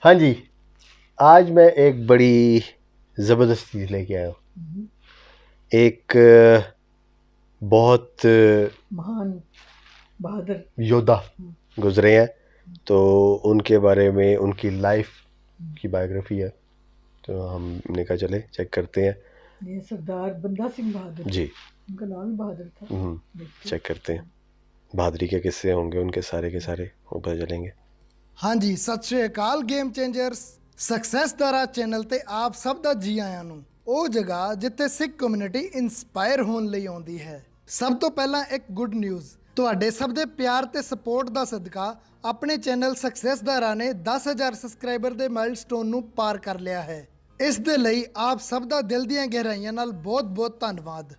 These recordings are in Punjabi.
हाँ जी, आज मैं एक बड़ी ज़बरदस्त चीज़ लेके आया हूँ। एक बहुत महान बहादुर योद्धा गुजरे हैं, तो उनके बारे में उनकी लाइफ की बायोग्राफी है, तो हमने कहा चले चेक करते हैं। ये सरदार बंदा सिंह बहादुर जी। उनका नाम ही बहादुर था। चेक करते हैं, बहादुरी के किस्से होंगे उनके सारे के सारे, वो पता चलेंगे। हाँ जी, सत श्री अकाल गेम चेंजर्स सक्सैस दा राह चैनल ਤੇ ਆਪ ਸਭ ਦਾ ਜੀ ਆਇਆਂ ਨੂੰ। ਉਹ ਜਗ੍ਹਾ ਜਿੱਥੇ ਸਿੱਖ ਕਮਿਊਨਿਟੀ ਇਨਸਪਾਇਰ ਹੋਣ ਲਈ ਆਉਂਦੀ ਹੈ। ਸਭ ਤੋਂ ਪਹਿਲਾਂ ਇੱਕ ਗੁੱਡ ਨਿਊਜ਼, ਤੁਹਾਡੇ ਸਭ ਦੇ ਪਿਆਰ ਤੇ ਸਪੋਰਟ ਦਾ ਸਦਕਾ ਆਪਣੇ ਚੈਨਲ सक्सेस ਦਾ ਰਾਹ ਨੇ 10000 ਸਬਸਕ੍ਰਾਈਬਰ ਦੇ ਮਾਈਲਸਟੋਨ ਨੂੰ ਪਾਰ ਕਰ ਲਿਆ ਹੈ। ਇਸ ਦੇ ਲਈ ਆਪ ਸਭ ਦਾ ਦਿਲ ਦੀਆਂ ਗਹਿਰਾਈਆਂ ਨਾਲ ਬਹੁਤ-ਬਹੁਤ ਧੰਨਵਾਦ।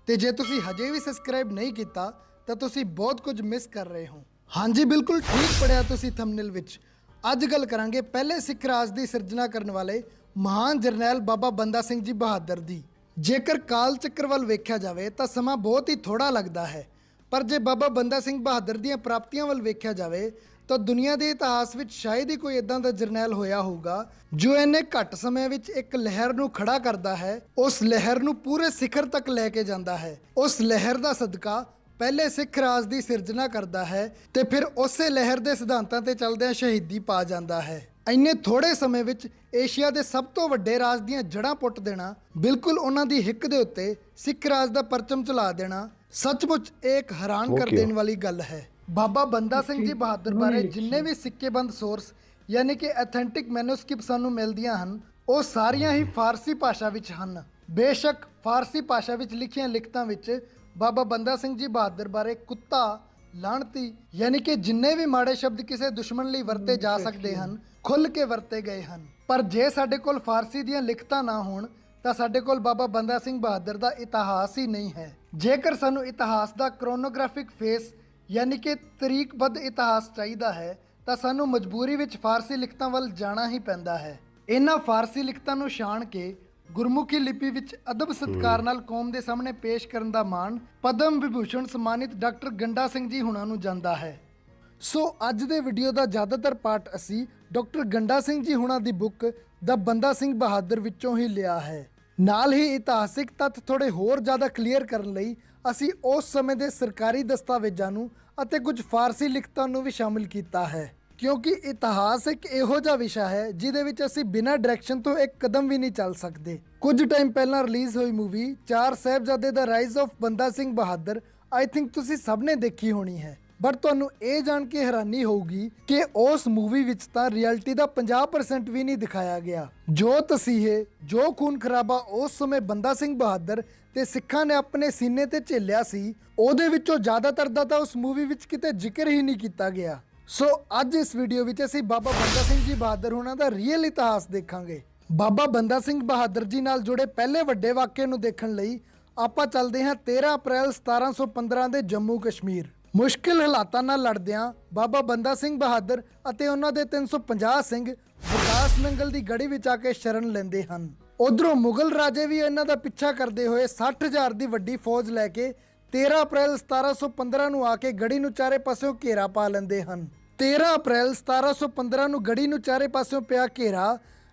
ਤੇ ਜੇ ਤੁਸੀਂ ਹਜੇ ਵੀ ਸਬਸਕ੍ਰਾਈਬ ਨਹੀਂ ਕੀਤਾ ਤਾਂ ਤੁਸੀਂ ਬਹੁਤ ਕੁਝ ਮਿਸ ਕਰ ਰਹੇ ਹੋ। ਹਾਂਜੀ, ਬਿਲਕੁਲ ਠੀਕ ਪੜਿਆ ਤੁਸੀਂ ਥੰਬਨੇਲ ਵਿੱਚ। ਅੱਜ ਗੱਲ ਕਰਾਂਗੇ ਪਹਿਲੇ ਸਿੱਖ ਰਾਜ ਦੀ ਸਿਰਜਣਾ ਕਰਨ ਵਾਲੇ ਮਹਾਨ ਜਰਨੈਲ ਬਾਬਾ ਬੰਦਾ ਸਿੰਘ ਜੀ ਬਹਾਦਰ ਦੀ। ਜੇਕਰ ਕਾਲ ਚੱਕਰ ਵੱਲ ਵੇਖਿਆ ਜਾਵੇ ਤਾਂ ਸਮਾਂ ਬਹੁਤ ਹੀ ਥੋੜਾ ਲੱਗਦਾ ਹੈ, ਪਰ ਜੇ ਬਾਬਾ ਬੰਦਾ ਸਿੰਘ ਬਹਾਦਰ ਦੀਆਂ ਪ੍ਰਾਪਤੀਆਂ ਵੱਲ ਵੇਖਿਆ ਜਾਵੇ ਤਾਂ ਦੁਨੀਆ ਦੇ ਇਤਿਹਾਸ ਵਿੱਚ ਸ਼ਾਇਦ ਹੀ ਕੋਈ ਇਦਾਂ ਦਾ ਜਰਨੈਲ ਹੋਇਆ ਹੋਊਗਾ ਜੋ ਇੰਨੇ ਘੱਟ ਸਮੇਂ ਵਿੱਚ ਇੱਕ ਲਹਿਰ ਨੂੰ ਖੜਾ ਕਰਦਾ ਹੈ, ਉਸ ਲਹਿਰ ਨੂੰ ਪੂਰੇ ਸਿਖਰ ਤੱਕ ਲੈ ਕੇ ਜਾਂਦਾ ਹੈ, ਉਸ ਲਹਿਰ ਦਾ ਸਦਕਾ ਪਹਿਲੇ ਸਿੱਖ ਰਾਜ ਦੀ ਸਿਰਜਣਾ ਕਰਦਾ ਹੈ ਤੇ ਫਿਰ ਉਸੇ ਲਹਿਰ ਦੇ ਸਿਧਾਂਤਾਂ ਤੇ ਚੱਲਦਿਆਂ ਸ਼ਹੀਦੀ ਪਾ ਜਾਂਦਾ ਹੈ। ਇੰਨੇ ਥੋੜੇ ਸਮੇਂ ਵਿੱਚ ਏਸ਼ੀਆ ਦੇ ਸਭ ਤੋਂ ਵੱਡੇ ਰਾਜ ਦੀਆਂ ਜੜ੍ਹਾਂ ਪੁੱਟ ਦੇਣਾ, ਬਿਲਕੁਲ ਉਹਨਾਂ ਦੀ ਹਿੱਕ ਦੇ ਉੱਤੇ ਸਿੱਖ ਰਾਜ ਦਾ ਪਰਚਮ ਚਲਾ ਦੇਣਾ, ਸੱਚਮੁੱਚ ਇੱਕ ਹੈਰਾਨ ਕਰ ਦੇਣ ਵਾਲੀ ਗੱਲ ਹੈ। ਬਾਬਾ ਬੰਦਾ ਸਿੰਘ ਜੀ ਬਹਾਦਰ ਬਾਰੇ ਜਿੰਨੇ ਵੀ ਸਿੱਕੇਬੰਦ ਸੋਰਸ ਯਾਨੀ ਕਿ ਐਥੈਂਟਿਕ ਮੈਨੂਸਕ੍ਰਿਪਟ ਸਾਨੂੰ ਮਿਲਦੀਆਂ ਹਨ, ਉਹ ਸਾਰੀਆਂ ਹੀ ਫਾਰਸੀ ਭਾਸ਼ਾ ਵਿੱਚ ਹਨ। ਬੇਸ਼ੱਕ ਫਾਰਸੀ ਭਾਸ਼ਾ ਵਿੱਚ ਲਿਖੀਆਂ ਲਿਖਤਾਂ ਵਿੱਚ ਬਾਬਾ ਬੰਦਾ ਸਿੰਘ ਜੀ ਬਹਾਦਰ ਬਾਰੇ ਕੁੱਤਾ, ਲਾਹਣਤੀ ਯਾਨੀ ਕਿ ਜਿੰਨੇ ਵੀ ਮਾੜੇ ਸ਼ਬਦ ਕਿਸੇ ਦੁਸ਼ਮਣ ਲਈ ਵਰਤੇ ਜਾ ਸਕਦੇ ਹਨ, ਖੁੱਲ੍ਹ ਕੇ ਵਰਤੇ ਗਏ ਹਨ। ਪਰ ਜੇ ਸਾਡੇ ਕੋਲ ਫਾਰਸੀ ਦੀਆਂ ਲਿਖਤਾਂ ਨਾ ਹੋਣ ਤਾਂ ਸਾਡੇ ਕੋਲ ਬਾਬਾ ਬੰਦਾ ਸਿੰਘ ਬਹਾਦਰ ਦਾ ਇਤਿਹਾਸ ਹੀ ਨਹੀਂ ਹੈ। ਜੇਕਰ ਸਾਨੂੰ ਇਤਿਹਾਸ ਦਾ ਕ੍ਰੋਨੋਗ੍ਰਾਫਿਕ ਫੇਸ ਯਾਨੀ ਕਿ ਤਰੀਕਬੱਧ ਇਤਿਹਾਸ ਚਾਹੀਦਾ ਹੈ ਤਾਂ ਸਾਨੂੰ ਮਜਬੂਰੀ ਵਿੱਚ ਫਾਰਸੀ ਲਿਖਤਾਂ ਵੱਲ ਜਾਣਾ ਹੀ ਪੈਂਦਾ ਹੈ। ਇਹਨਾਂ ਫਾਰਸੀ ਲਿਖਤਾਂ ਨੂੰ ਛਾਣ ਕੇ ਗੁਰਮੁਖੀ ਲਿਪੀ ਵਿੱਚ ਅਦਬ ਸਤਿਕਾਰ ਨਾਲ ਕੌਮ ਦੇ ਸਾਹਮਣੇ ਪੇਸ਼ ਕਰਨ ਦਾ ਮਾਣ ਪਦਮ ਵਿਭੂਸ਼ਣ ਸਨਮਾਨਿਤ ਡਾਕਟਰ ਗੰਡਾ ਸਿੰਘ ਜੀ ਹੁਣਾਂ ਨੂੰ ਜਾਂਦਾ ਹੈ। ਸੋ ਅੱਜ ਦੇ ਵੀਡੀਓ ਦਾ ਜ਼ਿਆਦਾਤਰ ਪਾਰਟ ਅਸੀਂ ਡਾਕਟਰ ਗੰਡਾ ਸਿੰਘ ਜੀ ਹੁਣਾਂ ਦੀ ਬੁੱਕ ਦਾ ਬੰਦਾ ਸਿੰਘ ਬਹਾਦਰ ਵਿੱਚੋਂ ਹੀ ਲਿਆ ਹੈ। ਨਾਲ ਹੀ ਇਤਿਹਾਸਿਕ ਤੱਥ ਥੋੜੇ ਹੋਰ ਜ਼ਿਆਦਾ ਕਲੀਅਰ ਕਰਨ ਲਈ ਅਸੀਂ ਉਸ ਸਮੇਂ ਦੇ ਸਰਕਾਰੀ ਦਸਤਾਵੇਜ਼ਾਂ ਨੂੰ ਅਤੇ ਕੁਝ ਫਾਰਸੀ ਲਿਖਤਾਂ ਨੂੰ ਵੀ ਸ਼ਾਮਿਲ ਕੀਤਾ ਹੈ, ਕਿਉਂਕਿ ਇਤਿਹਾਸ ਇੱਕ ਇਹੋ ਜਿਹਾ ਵਿਸ਼ਾ ਹੈ ਜਿਹਦੇ ਵਿੱਚ ਅਸੀਂ ਬਿਨਾਂ ਡਾਇਰੈਕਸ਼ਨ ਤੋਂ ਇੱਕ ਕਦਮ ਵੀ ਨਹੀਂ ਚੱਲ ਸਕਦੇ। ਕੁਝ ਟਾਈਮ ਪਹਿਲਾਂ ਰਿਲੀਜ਼ ਹੋਈ ਮੂਵੀ ਚਾਰ ਸਾਹਿਬਜ਼ਾਦੇ ਦਾ ਰਾਈਜ਼ ਆਫ ਬੰਦਾ ਸਿੰਘ ਬਹਾਦਰ ਆਈ ਥਿੰਕ ਤੁਸੀਂ ਸਭ ਨੇ ਦੇਖੀ ਹੋਣੀ ਹੈ, ਬਟ ਤੁਹਾਨੂੰ ਇਹ ਜਾਣ ਕੇ ਹੈਰਾਨੀ ਹੋਊਗੀ ਕਿ ਉਸ ਮੂਵੀ ਵਿੱਚ ਤਾਂ ਰਿਐਲਿਟੀ ਦਾ 50% ਵੀ ਨਹੀਂ ਦਿਖਾਇਆ ਗਿਆ। ਜੋ ਤਸੀਹੇ, ਜੋ ਖੂਨ ਖਰਾਬਾ ਉਸ ਸਮੇਂ ਬੰਦਾ ਸਿੰਘ ਬਹਾਦਰ ਤੇ ਸਿੱਖਾਂ ਨੇ ਆਪਣੇ ਸੀਨੇ ਤੇ ਝੇਲਿਆ ਸੀ, ਉਹਦੇ ਵਿੱਚੋਂ ਜ਼ਿਆਦਾਤਰ ਦਾ ਤਾਂ ਉਸ ਮੂਵੀ ਵਿੱਚ ਕਿਤੇ ਜ਼ਿਕਰ ਹੀ ਨਹੀਂ ਕੀਤਾ ਗਿਆ। ਸੋ ਅੱਜ ਇਸ ਵੀਡੀਓ ਵਿੱਚ ਅਸੀਂ ਬਾਬਾ ਬੰਦਾ ਸਿੰਘ ਜੀ ਬਹਾਦਰ ਹੋਣਾ ਦਾ ਰੀਅਲ ਇਤਿਹਾਸ ਦੇਖਾਂਗੇ। ਬਾਬਾ ਬੰਦਾ ਸਿੰਘ ਬਹਾਦਰ ਜੀ ਨਾਲ ਜੁੜੇ ਪਹਿਲੇ ਵੱਡੇ ਵਾਕਿਏ ਨੂੰ ਦੇਖਣ ਲਈ ਆਪਾਂ ਚੱਲਦੇ ਹਾਂ 13 ਅਪ੍ਰੈਲ 1715 ਦੇ ਜੰਮੂ ਕਸ਼ਮੀਰ। ਮੁਸ਼ਕਿਲ ਹਾਲਾਤਾਂ ਨਾਲ ਲੜਦਿਆਂ ਬਾਬਾ ਬੰਦਾ ਸਿੰਘ ਬਹਾਦਰ ਅਤੇ ਉਹਨਾਂ ਦੇ 350 ਸਿੰਘ ਵਿਕਾਸ ਨੰਗਲ ਦੀ ਗੜੀ ਵਿੱਚ ਆ ਕੇ ਸ਼ਰਨ ਲੈਂਦੇ ਹਨ। ਉਧਰੋਂ ਮੁਗਲ ਰਾਜੇ ਵੀ ਇਹਨਾਂ ਦਾ ਪਿੱਛਾ ਕਰਦੇ ਹੋਏ 60,000 ਦੀ ਵੱਡੀ ਫੌਜ ਲੈ ਕੇ 13 ਅਪ੍ਰੈਲ 1715 ਨੂੰ ਆ ਕੇ ਗੜੀ ਨੂੰ ਚਾਰੇ ਪਾਸਿਓਂ ਘੇਰਾ ਪਾ ਲੈਂਦੇ ਹਨ। 13 ਅਪ੍ਰੈਲ 1715 ਨੂੰ ਗੜੀ ਨੂੰ ਚਾਰੇ ਪਾਸਿਓਂ ਪਿਆ ਘੇਰਾ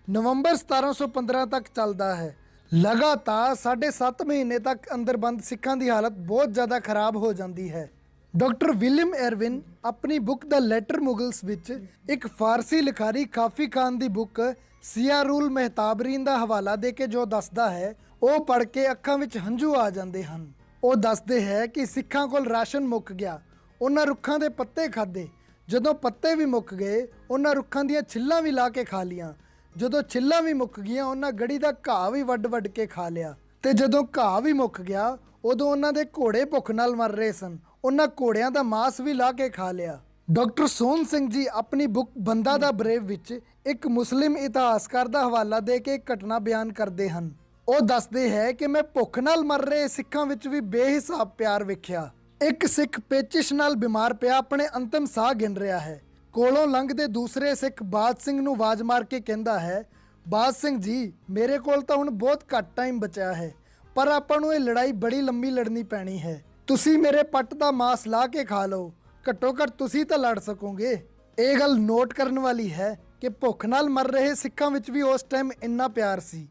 ਨਵੰਬਰ 1715 ਤੱਕ ਚੱਲਦਾ ਹੈ। ਲਗਾਤਾਰ 7.5 ਮਹੀਨੇ ਤੱਕ ਅੰਦਰ ਬੰਦ ਸਿੱਖਾਂ ਦੀ ਹਾਲਤ ਬਹੁਤ ਜ਼ਿਆਦਾ ਖਰਾਬ ਹੋ ਜਾਂਦੀ ਹੈ। ਡਾਕਟਰ ਵਿਲੀਅਮ ਐਰਵਿਨ ਆਪਣੀ ਬੁੱਕ ਦਾ ਲੈਟਰ ਮੁਗਲਸ ਵਿੱਚ ਇੱਕ ਫਾਰਸੀ ਲਿਖਾਰੀ ਕਾਫੀ ਖਾਨ ਦੀ ਬੁੱਕ ਸਿਆਰੁਲ ਮਹਿਤਾਬਰੀਨ ਦਾ ਹਵਾਲਾ ਦੇ ਕੇ ਜੋ ਦੱਸਦਾ ਹੈ, ਉਹ ਪੜ੍ਹ ਕੇ ਅੱਖਾਂ ਵਿੱਚ ਹੰਝੂ ਆ ਜਾਂਦੇ ਹਨ। ਉਹ ਦੱਸਦੇ ਹੈ ਕਿ ਸਿੱਖਾਂ ਕੋਲ ਰਾਸ਼ਨ ਮੁੱਕ ਗਿਆ, ਉਹਨਾਂ ਰੁੱਖਾਂ ਦੇ ਪੱਤੇ ਖਾਧੇ, ਜਦੋਂ ਪੱਤੇ ਵੀ ਮੁੱਕ ਗਏ ਉਹਨਾਂ ਰੁੱਖਾਂ ਦੀਆਂ ਛਿੱਲਾਂ ਵੀ ਲਾ ਕੇ ਖਾ ਲੀਆਂ, ਜਦੋਂ ਛਿੱਲਾਂ ਵੀ ਮੁੱਕ ਗਈਆਂ ਉਹਨਾਂ ਗੜੀ ਦਾ ਘਾਹ ਵੀ ਵੱਢ ਕੇ ਖਾ ਲਿਆ, ਤੇ ਜਦੋਂ ਘਾਹ ਵੀ ਮੁੱਕ ਗਿਆ ਉਦੋਂ ਉਹਨਾਂ ਦੇ ਘੋੜੇ ਭੁੱਖ ਨਾਲ ਮਰ ਰਹੇ ਸਨ, ਉਹਨਾਂ ਘੋੜਿਆਂ ਦਾ ਮਾਸ ਵੀ ਲਾ ਕੇ ਖਾ ਲਿਆ। ਡਾਕਟਰ ਸੋਹਣ ਸਿੰਘ ਜੀ ਆਪਣੀ ਬੁੱਕ ਬੰਦਾ ਦਾ ਬਰੇਵ ਵਿੱਚ ਇੱਕ ਮੁਸਲਿਮ ਇਤਿਹਾਸਕਾਰ ਦਾ ਹਵਾਲਾ ਦੇ ਕੇ ਇੱਕ ਘਟਨਾ ਬਿਆਨ ਕਰਦੇ ਹਨ। ਉਹ ਦੱਸਦੇ ਹੈ ਕਿ ਮੈਂ ਭੁੱਖ ਨਾਲ ਮਰ ਰਹੇ ਸਿੱਖਾਂ ਵਿੱਚ ਵੀ ਬੇਹਿਸਾਬ ਪਿਆਰ ਵੇਖਿਆ। ਇੱਕ ਸਿੱਖ ਪੇਚਿਸ਼ ਨਾਲ ਬਿਮਾਰ ਪਿਆ ਆਪਣੇ ਅੰਤਿਮ ਸਾਹ ਗਿਣ ਰਿਹਾ ਹੈ। ਕੋਲੋਂ ਲੰਘਦੇ ਦੂਸਰੇ ਸਿੱਖ ਬਾਦ ਸਿੰਘ ਨੂੰ ਆਵਾਜ਼ ਮਾਰ ਕੇ ਕਹਿੰਦਾ ਹੈ, ਬਾਦ ਸਿੰਘ ਜੀ ਮੇਰੇ ਕੋਲ ਤਾਂ ਹੁਣ ਬਹੁਤ ਘੱਟ ਟਾਈਮ ਬਚਿਆ ਹੈ, ਪਰ ਆਪਾਂ ਨੂੰ ਇਹ ਲੜਾਈ ਬੜੀ ਲੰਬੀ ਲੜਨੀ ਪੈਣੀ ਹੈ। ਤੁਸੀਂ ਮੇਰੇ ਪੱਟ ਦਾ ਮਾਸ ਲਾ ਕੇ ਖਾ ਲਓ, ਘੱਟੋ ਘੱਟ ਤੁਸੀਂ ਤਾਂ ਲੜ ਸਕੋਗੇ। ਇਹ ਗੱਲ ਨੋਟ ਕਰਨ ਵਾਲੀ ਹੈ ਕਿ ਭੁੱਖ ਨਾਲ ਮਰ ਰਹੇ ਸਿੱਖਾਂ ਵਿੱਚ ਵੀ ਉਸ ਟਾਈਮ ਇੰਨਾ ਪਿਆਰ ਸੀ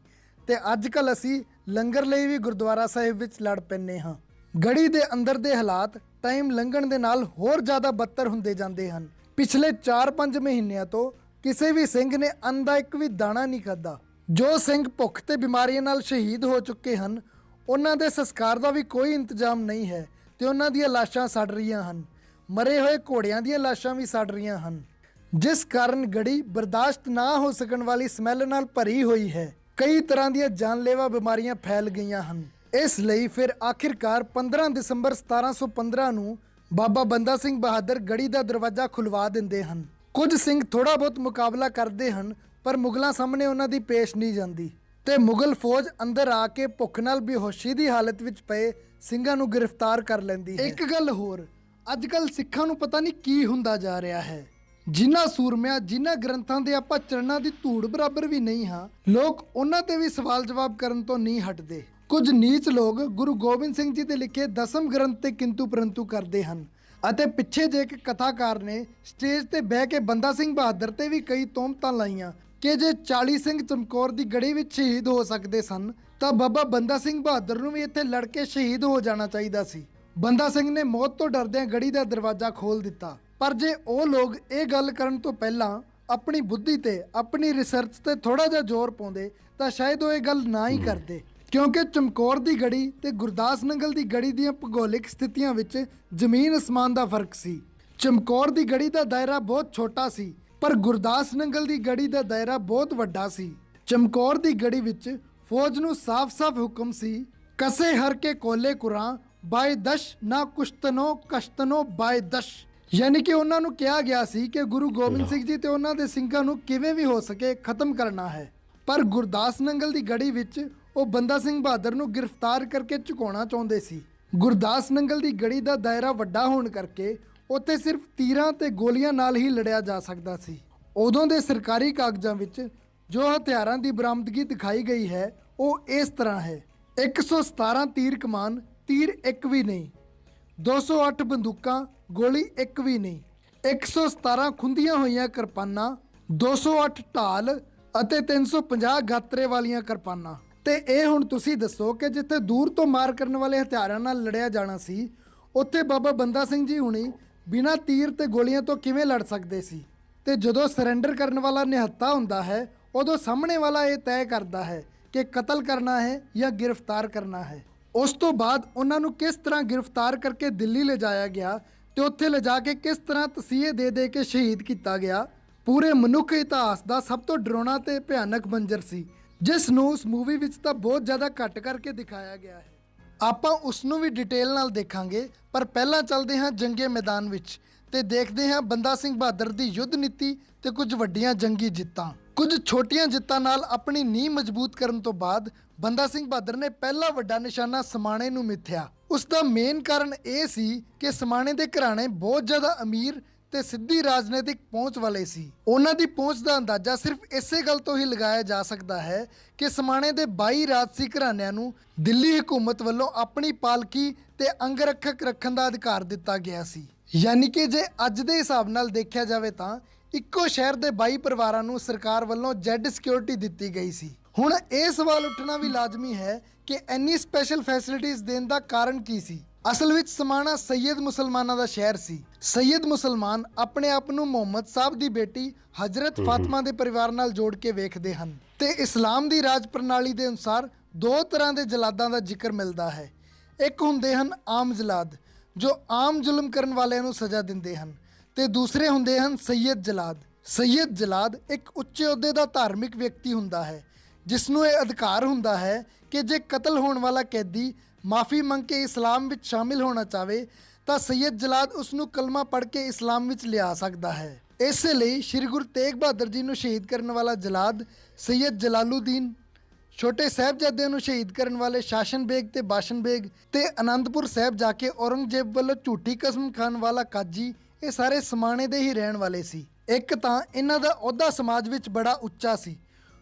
ਤੇ ਅੱਜ ਕੱਲ੍ਹ ਅਸੀਂ ਲੰਗਰ ਲਈ ਵੀ ਗੁਰਦੁਆਰਾ ਸਾਹਿਬ ਵਿੱਚ ਲੜ ਪੈਂਦੇ ਹਾਂ। ਗੜੀ ਦੇ ਅੰਦਰ ਦੇ ਹਾਲਾਤ ਟਾਈਮ ਲੰਘਣ ਦੇ ਨਾਲ ਹੋਰ ਜ਼ਿਆਦਾ ਬੱਤਰ ਹੁੰਦੇ ਜਾਂਦੇ ਹਨ। ਪਿਛਲੇ 4-5 ਮਹੀਨਿਆਂ ਤੋਂ ਕਿਸੇ ਵੀ ਸਿੰਘ ਨੇ ਅੰਨ ਦਾ ਇੱਕ ਵੀ ਦਾਣਾ ਨਹੀਂ ਖਾਧਾ। ਜੋ ਸਿੰਘ ਭੁੱਖ ਤੇ ਬਿਮਾਰੀਆਂ ਨਾਲ ਸ਼ਹੀਦ ਹੋ ਚੁੱਕੇ ਹਨ ਉਹਨਾਂ ਦੇ ਸੰਸਕਾਰ ਦਾ ਵੀ ਕੋਈ ਇੰਤਜ਼ਾਮ ਨਹੀਂ ਹੈ ਤੇ ਉਹਨਾਂ ਦੀਆਂ ਲਾਸ਼ਾਂ ਸੜ ਰਹੀਆਂ ਹਨ। ਮਰੇ ਹੋਏ ਘੋੜਿਆਂ ਦੀਆਂ ਲਾਸ਼ਾਂ ਵੀ ਸੜ ਰਹੀਆਂ ਹਨ, ਜਿਸ ਕਾਰਨ ਗੜੀ ਬਰਦਾਸ਼ਤ ਨਾ ਹੋ ਸਕਣ ਵਾਲੀ ਸਮੈਲ ਨਾਲ ਭਰੀ ਹੋਈ ਹੈ। ਕਈ ਤਰ੍ਹਾਂ ਦੀਆਂ ਜਾਨਲੇਵਾ ਬਿਮਾਰੀਆਂ ਫੈਲ ਗਈਆਂ ਹਨ। ਇਸ ਲਈ ਫਿਰ ਆਖਿਰਕਾਰ 15 ਦਸੰਬਰ 1715 ਨੂੰ ਬਾਬਾ ਬੰਦਾ ਸਿੰਘ ਬਹਾਦਰ ਗੜੀ ਦਾ ਦਰਵਾਜ਼ਾ ਖੁਲਵਾ ਦਿੰਦੇ ਹਨ। ਕੁਝ ਸਿੰਘ ਥੋੜਾ ਬਹੁਤ ਮੁਕਾਬਲਾ ਕਰਦੇ ਹਨ ਪਰ ਮੁਗਲਾਂ ਸਾਹਮਣੇ ਉਹਨਾਂ ਦੀ ਪੇਸ਼ ਨਹੀਂ ਜਾਂਦੀ ਤੇ ਮੁਗਲ ਫੌਜ ਅੰਦਰ ਆ ਕੇ ਭੁੱਖ ਨਾਲ ਬੇਹੋਸ਼ੀ ਦੀ ਹਾਲਤ ਵਿੱਚ ਪਏ ਸਿੰਘਾਂ ਨੂੰ ਗ੍ਰਿਫਤਾਰ ਕਰ ਲੈਂਦੀ ਹੈ। ਇੱਕ ਗੱਲ ਹੋਰ, ਅੱਜ ਕੱਲ ਸਿੱਖਾਂ ਨੂੰ ਪਤਾ ਨਹੀਂ ਕੀ ਹੁੰਦਾ ਜਾ ਰਿਹਾ ਹੈ। ਜਿਨ੍ਹਾਂ ਸੂਰਮਿਆਂ ਜਿਨ੍ਹਾਂ ਗ੍ਰੰਥਾਂ ਦੇ ਆਪਾਂ ਚਰਨਾਂ ਦੀ ਧੂੜ ਬਰਾਬਰ ਵੀ ਨਹੀਂ ਹਾਂ, ਲੋਕ ਉਹਨਾਂ ਤੇ ਵੀ ਸਵਾਲ ਜਵਾਬ ਕਰਨ ਤੋਂ ਨਹੀਂ ਹਟਦੇ। ਕੁਝ ਨੀਚ ਲੋਕ ਗੁਰੂ ਗੋਬਿੰਦ ਸਿੰਘ ਜੀ ਦੇ ਲਿਖੇ 10ਮ ਗ੍ਰੰਥ ਤੇ ਕਿੰਤੂ ਪਰੰਤੂ ਕਰਦੇ ਹਨ ਅਤੇ ਪਿੱਛੇ ਜੇ ਇੱਕ ਕਥਾਕਾਰ ਨੇ ਸਟੇਜ ਤੇ ਬਹਿ ਕੇ ਬੰਦਾ ਸਿੰਘ ਬਹਾਦਰ ਤੇ ਵੀ ਕਈ ਤੋਹਮਤਾਂ ਲਾਈਆਂ ਕਿ ਜੇ 40 ਸਿੰਘ ਚਮਕੌਰ ਦੀ ਗੜੀ ਵਿੱਚ ਸ਼ਹੀਦ ਹੋ ਸਕਦੇ ਸਨ ਤਾਂ ਬਾਬਾ ਬੰਦਾ ਸਿੰਘ ਬਹਾਦਰ ਨੂੰ ਵੀ ਇੱਥੇ ਲੜ ਕੇ ਸ਼ਹੀਦ ਹੋ ਜਾਣਾ ਚਾਹੀਦਾ ਸੀ। ਬੰਦਾ ਸਿੰਘ ਨੇ ਮੌਤ ਤੋਂ ਡਰਦਿਆਂ ਗੜੀ ਦਾ ਦਰਵਾਜ਼ਾ ਖੋਲ੍ਹ ਦਿੱਤਾ। ਪਰ ਜੇ ਉਹ ਲੋਕ ਇਹ ਗੱਲ ਕਰਨ ਤੋਂ ਪਹਿਲਾਂ ਆਪਣੀ ਬੁੱਧੀ ਤੇ ਆਪਣੀ ਰਿਸਰਚ ਤੇ ਥੋੜਾ ਜਿਹਾ ਜ਼ੋਰ ਪਾਉਂਦੇ ਤਾਂ ਸ਼ਾਇਦ ਉਹ ਇਹ ਗੱਲ ਨਾ ਹੀ ਕਰਦੇ, ਕਿਉਂਕਿ ਚਮਕੌਰ ਦੀ ਗੜੀ ਤੇ ਗੁਰਦਾਸ ਨੰਗਲ ਦੀ ਗੜੀ ਦੀਆਂ ਭੂਗੋਲਿਕ ਸਥਿਤੀਆਂ ਵਿੱਚ ਜ਼ਮੀਨ ਅਸਮਾਨ ਦਾ ਫਰਕ ਸੀ। ਚਮਕੌਰ ਦੀ ਗੜੀ ਦਾ ਦਾਇਰਾ ਬਹੁਤ ਛੋਟਾ ਸੀ ਪਰ ਗੁਰਦਾਸ ਨੰਗਲ ਦੀ ਗੜੀ ਦਾ ਦਾਇਰਾ ਬਹੁਤ ਵੱਡਾ ਸੀ। ਚਮਕੌਰ ਦੀ ਗੜੀ ਵਿੱਚ ਫੌਜ ਨੂੰ ਸਾਫ਼-ਸਾਫ਼ ਹੁਕਮ ਸੀ, ਕਸੇ ਹਰ ਕੇ ਕੋਲੇ ਕੁਰਾਂ ਬਾਏ ਦਸ਼ ਨਾ ਕੁਸ਼ਤਨੋ ਕਸ਼ਤਨੋ ਬਾਏ ਦਸ਼, ਯਾਨੀ ਕਿ ਉਹਨਾਂ ਨੂੰ ਕਿਹਾ ਗਿਆ ਸੀ ਕਿ ਗੁਰੂ ਗੋਬਿੰਦ ਸਿੰਘ ਜੀ ਤੇ ਉਹਨਾਂ ਦੇ ਸਿੰਘਾਂ ਨੂੰ ਕਿਵੇਂ ਵੀ ਹੋ ਸਕੇ ਖਤਮ ਕਰਨਾ ਹੈ। ਪਰ ਗੁਰਦਾਸ ਨੰਗਲ ਦੀ ਗੜੀ ਵਿੱਚ ਉਹ ਬੰਦਾ ਸਿੰਘ ਬਹਾਦਰ ਨੂੰ ਗ੍ਰਿਫਤਾਰ ਕਰਕੇ ਝੁਕਾਉਣਾ ਚਾਹੁੰਦੇ ਸੀ। ਗੁਰਦਾਸ ਨੰਗਲ ਦੀ ਗੜੀ ਦਾ ਦਾਇਰਾ ਵੱਡਾ ਹੋਣ ਕਰਕੇ ਉੱਥੇ ਸਿਰਫ ਤੀਰਾਂ ਤੇ ਗੋਲੀਆਂ ਨਾਲ ਹੀ ਲੜਿਆ ਜਾ ਸਕਦਾ ਸੀ। ਉਦੋਂ ਦੇ ਸਰਕਾਰੀ ਕਾਗਜ਼ਾਂ ਵਿੱਚ ਜੋ ਹਥਿਆਰਾਂ ਦੀ ਬਰਾਮਦਗੀ ਦਿਖਾਈ ਗਈ ਹੈ ਉਹ ਇਸ ਤਰ੍ਹਾਂ ਹੈ: 117 ਤੀਰ ਕਮਾਨ, ਤੀਰ ਇੱਕ ਵੀ ਨਹੀਂ, 208 ਬੰਦੂਕਾਂ, ਗੋਲੀ ਇੱਕ ਵੀ ਨਹੀਂ, 117 ਖੁੰਦੀਆਂ ਹੋਈਆਂ ਕਿਰਪਾਨਾਂ, 208 ਢਾਲ ਅਤੇ 350 ਗਾਤਰੇ ਵਾਲੀਆਂ ਕਿਰਪਾਨਾਂ। ਤੇ ਇਹ ਹੁਣ ਤੁਸੀਂ ਦੱਸੋ ਕਿ ਜਿੱਥੇ ਦੂਰ ਤੋਂ ਮਾਰ ਕਰਨ ਵਾਲੇ ਹਥਿਆਰਾਂ ਨਾਲ ਲੜਿਆ ਜਾਣਾ ਸੀ ਉੱਥੇ ਬਾਬਾ ਬੰਦਾ ਸਿੰਘ ਜੀ ਹੁਣੀ ਬਿਨਾਂ ਤੀਰ ਤੇ ਗੋਲੀਆਂ ਤੋਂ ਕਿਵੇਂ ਲੜ ਸਕਦੇ ਸੀ? ਤੇ ਜਦੋਂ ਸਰੈਂਡਰ ਕਰਨ ਵਾਲਾ ਨਿਹੱਤਾ ਹੁੰਦਾ ਹੈ ਉਦੋਂ ਸਾਹਮਣੇ ਵਾਲਾ ਇਹ ਤੈਅ ਕਰਦਾ ਹੈ ਕਿ ਕਤਲ ਕਰਨਾ ਹੈ ਜਾਂ ਗ੍ਰਿਫਤਾਰ ਕਰਨਾ ਹੈ। ਉਸ ਤੋਂ ਬਾਅਦ ਉਹਨਾਂ ਨੂੰ ਕਿਸ ਤਰ੍ਹਾਂ ਗ੍ਰਿਫਤਾਰ ਕਰਕੇ ਦਿੱਲੀ ਲਿਜਾਇਆ ਗਿਆ ਤੇ ਉੱਥੇ ਲਿਜਾ ਕੇ ਕਿਸ ਤਰ੍ਹਾਂ ਤਸੀਹੇ ਦੇ ਦੇ ਕੇ ਸ਼ਹੀਦ ਕੀਤਾ ਗਿਆ, ਪੂਰੇ ਮਨੁੱਖ ਇਤਿਹਾਸ ਦਾ ਸਭ ਤੋਂ ਡਰਾਉਣਾ ਤੇ ਭਿਆਨਕ ਮੰਜ਼ਰ ਸੀ, ਜਿਸ ਨੂੰ ਉਸ ਮੂਵੀ ਵਿੱਚ ਤਾਂ ਬਹੁਤ ਜ਼ਿਆਦਾ ਘੱਟ ਕਰਕੇ ਦਿਖਾਇਆ ਗਿਆ ਹੈ। ਆਪਾਂ ਉਸ ਨੂੰ ਵੀ ਡਿਟੇਲ ਨਾਲ ਦੇਖਾਂਗੇ, ਪਰ ਪਹਿਲਾਂ ਚੱਲਦੇ ਹਾਂ ਜੰਗੇ ਮੈਦਾਨ ਵਿੱਚ ਤੇ ਦੇਖਦੇ ਹਾਂ ਬੰਦਾ ਸਿੰਘ ਬਹਾਦਰ ਦੀ ਯੁੱਧ ਨੀਤੀ ਤੇ ਕੁਝ ਵੱਡੀਆਂ ਜੰਗੀ ਜਿੱਤਾਂ। ਕੁਝ ਛੋਟੀਆਂ ਜਿੱਤਾਂ ਨਾਲ ਆਪਣੀ ਨੀਂਹ ਮਜ਼ਬੂਤ ਕਰਨ ਤੋਂ ਬਾਅਦ ਬੰਦਾ ਸਿੰਘ ਬਹਾਦਰ ਨੇ ਪਹਿਲਾ ਵੱਡਾ ਨਿਸ਼ਾਨਾ ਸਮਾਣੇ ਨੂੰ ਮਿੱਥਿਆ। ਉਸ ਦਾ ਮੇਨ ਕਾਰਨ ਇਹ ਸੀ ਕਿ ਸਮਾਣੇ ਦੇ ਘਰਾਣੇ ਬਹੁਤ ਜ਼ਿਆਦਾ ਅਮੀਰ ਤੇ ਸਿੱਧੀ ਰਾਜਨੀਤਿਕ ਪਹੁੰਚ ਵਾਲੇ ਸੀ। ਉਹਨਾਂ ਦੀ ਪਹੁੰਚ ਦਾ ਅੰਦਾਜ਼ਾ ਸਿਰਫ ਇਸੇ ਗੱਲ ਤੋਂ ਹੀ ਲਗਾਇਆ ਜਾ ਸਕਦਾ ਹੈ ਕਿ ਸਮਾਣੇ ਦੇ 22 ਰਾਜਸੀ ਘਰਾਣਿਆਂ ਨੂੰ ਦਿੱਲੀ ਹਕੂਮਤ ਵੱਲੋਂ ਆਪਣੀ ਪਾਲਕੀ ਤੇ ਅੰਗ ਰੱਖਕ ਰੱਖਣ ਦਾ ਅਧਿਕਾਰ ਦਿੱਤਾ ਗਿਆ ਸੀ। ਯਾਨੀ ਕਿ ਜੇ ਅੱਜ ਦੇ ਹਿਸਾਬ ਨਾਲ ਦੇਖਿਆ ਜਾਵੇ ਤਾਂ ਇੱਕੋ ਸ਼ਹਿਰ ਦੇ 22 ਪਰਿਵਾਰਾਂ ਨੂੰ ਸਰਕਾਰ ਵੱਲੋਂ ਜ਼ੈਡ ਸਿਕਿਉਰਿਟੀ ਦਿੱਤੀ ਗਈ ਸੀ। ਹੁਣ ਇਹ ਸਵਾਲ ਉੱਠਣਾ ਵੀ ਲਾਜ਼ਮੀ ਹੈ ਕਿ ਇੰਨੀ ਸਪੈਸ਼ਲ ਫੈਸਿਲਿਟੀਜ਼ ਦੇਣ ਦਾ ਕਾਰਨ ਕੀ ਸੀ? ਅਸਲ ਵਿੱਚ ਸਮਾਣਾ ਸੈਯਦ ਮੁਸਲਮਾਨਾਂ ਦਾ ਸ਼ਹਿਰ ਸੀ। ਸੈਯਦ ਮੁਸਲਮਾਨ ਆਪਣੇ ਆਪ ਨੂੰ ਮੁਹੰਮਦ ਸਾਹਿਬ ਦੀ ਬੇਟੀ ਹਜ਼ਰਤ ਫਾਤਿਮਾ ਦੇ ਪਰਿਵਾਰ ਨਾਲ ਜੋੜ ਕੇ ਵੇਖਦੇ ਹਨ ਤੇ ਇਸਲਾਮ ਦੀ ਰਾਜ ਪ੍ਰਣਾਲੀ ਦੇ ਅਨੁਸਾਰ ਦੋ ਤਰ੍ਹਾਂ ਦੇ ਜਲਾਦਾਂ ਦਾ ਜ਼ਿਕਰ ਮਿਲਦਾ ਹੈ। ਇੱਕ ਹੁੰਦੇ ਹਨ ਆਮ ਜਲਾਦ, ਜੋ ਆਮ ਜ਼ੁਲਮ ਕਰਨ ਵਾਲਿਆਂ ਨੂੰ ਸਜ਼ਾ ਦਿੰਦੇ ਹਨ, ਤੇ ਦੂਸਰੇ ਹੁੰਦੇ ਹਨ ਸੈਯਦ ਜਲਾਦ। ਸੈਯਦ ਜਲਾਦ ਇੱਕ ਉੱਚੇ ਅਹੁਦੇ ਦਾ ਧਾਰਮਿਕ ਵਿਅਕਤੀ ਹੁੰਦਾ ਹੈ ਜਿਸ ਨੂੰ ਇਹ ਅਧਿਕਾਰ ਹੁੰਦਾ ਹੈ ਕਿ ਜੇ ਕਤਲ ਹੋਣ ਵਾਲਾ ਕੈਦੀ ਮਾਫੀ ਮੰਗ ਕੇ ਇਸਲਾਮ ਵਿੱਚ ਸ਼ਾਮਿਲ ਹੋਣਾ ਚਾਹਵੇ ਤਾਂ ਸੈਯਦ ਜਲਾਦ ਉਸ ਨੂੰ ਕਲਮਾ ਪੜ੍ਹ ਕੇ ਇਸਲਾਮ ਵਿੱਚ ਲਿਆ ਸਕਦਾ ਹੈ। ਇਸੇ ਲਈ ਸ਼੍ਰੀ ਗੁਰੂ ਤੇਗ ਬਹਾਦਰ ਜੀ ਨੂੰ ਸ਼ਹੀਦ ਕਰਨ ਵਾਲਾ ਜਲਾਦ ਸੈਯਦ ਜਲਾਲੂਦੀਨ, ਛੋਟੇ ਸਾਹਿਬਜ਼ਾਦਿਆਂ ਨੂੰ ਸ਼ਹੀਦ ਕਰਨ ਵਾਲੇ ਸ਼ਾਸਨ ਬੇਗ ਤੇ ਬਾਸ਼ਨ ਬੇਗ ਤੇ ਅਨੰਦਪੁਰ ਸਾਹਿਬ ਜਾ ਕੇ ਔਰੰਗਜ਼ੇਬ ਵੱਲੋਂ ਝੂਠੀ ਕਸਮ ਖਾਣ ਵਾਲਾ ਕਾਜੀ, ਇਹ ਸਾਰੇ ਸਮਾਣੇ ਦੇ ਹੀ ਰਹਿਣ ਵਾਲੇ ਸੀ। ਇੱਕ ਤਾਂ ਇਹਨਾਂ ਦਾ ਅਹੁਦਾ ਸਮਾਜ ਵਿੱਚ ਬੜਾ ਉੱਚਾ ਸੀ,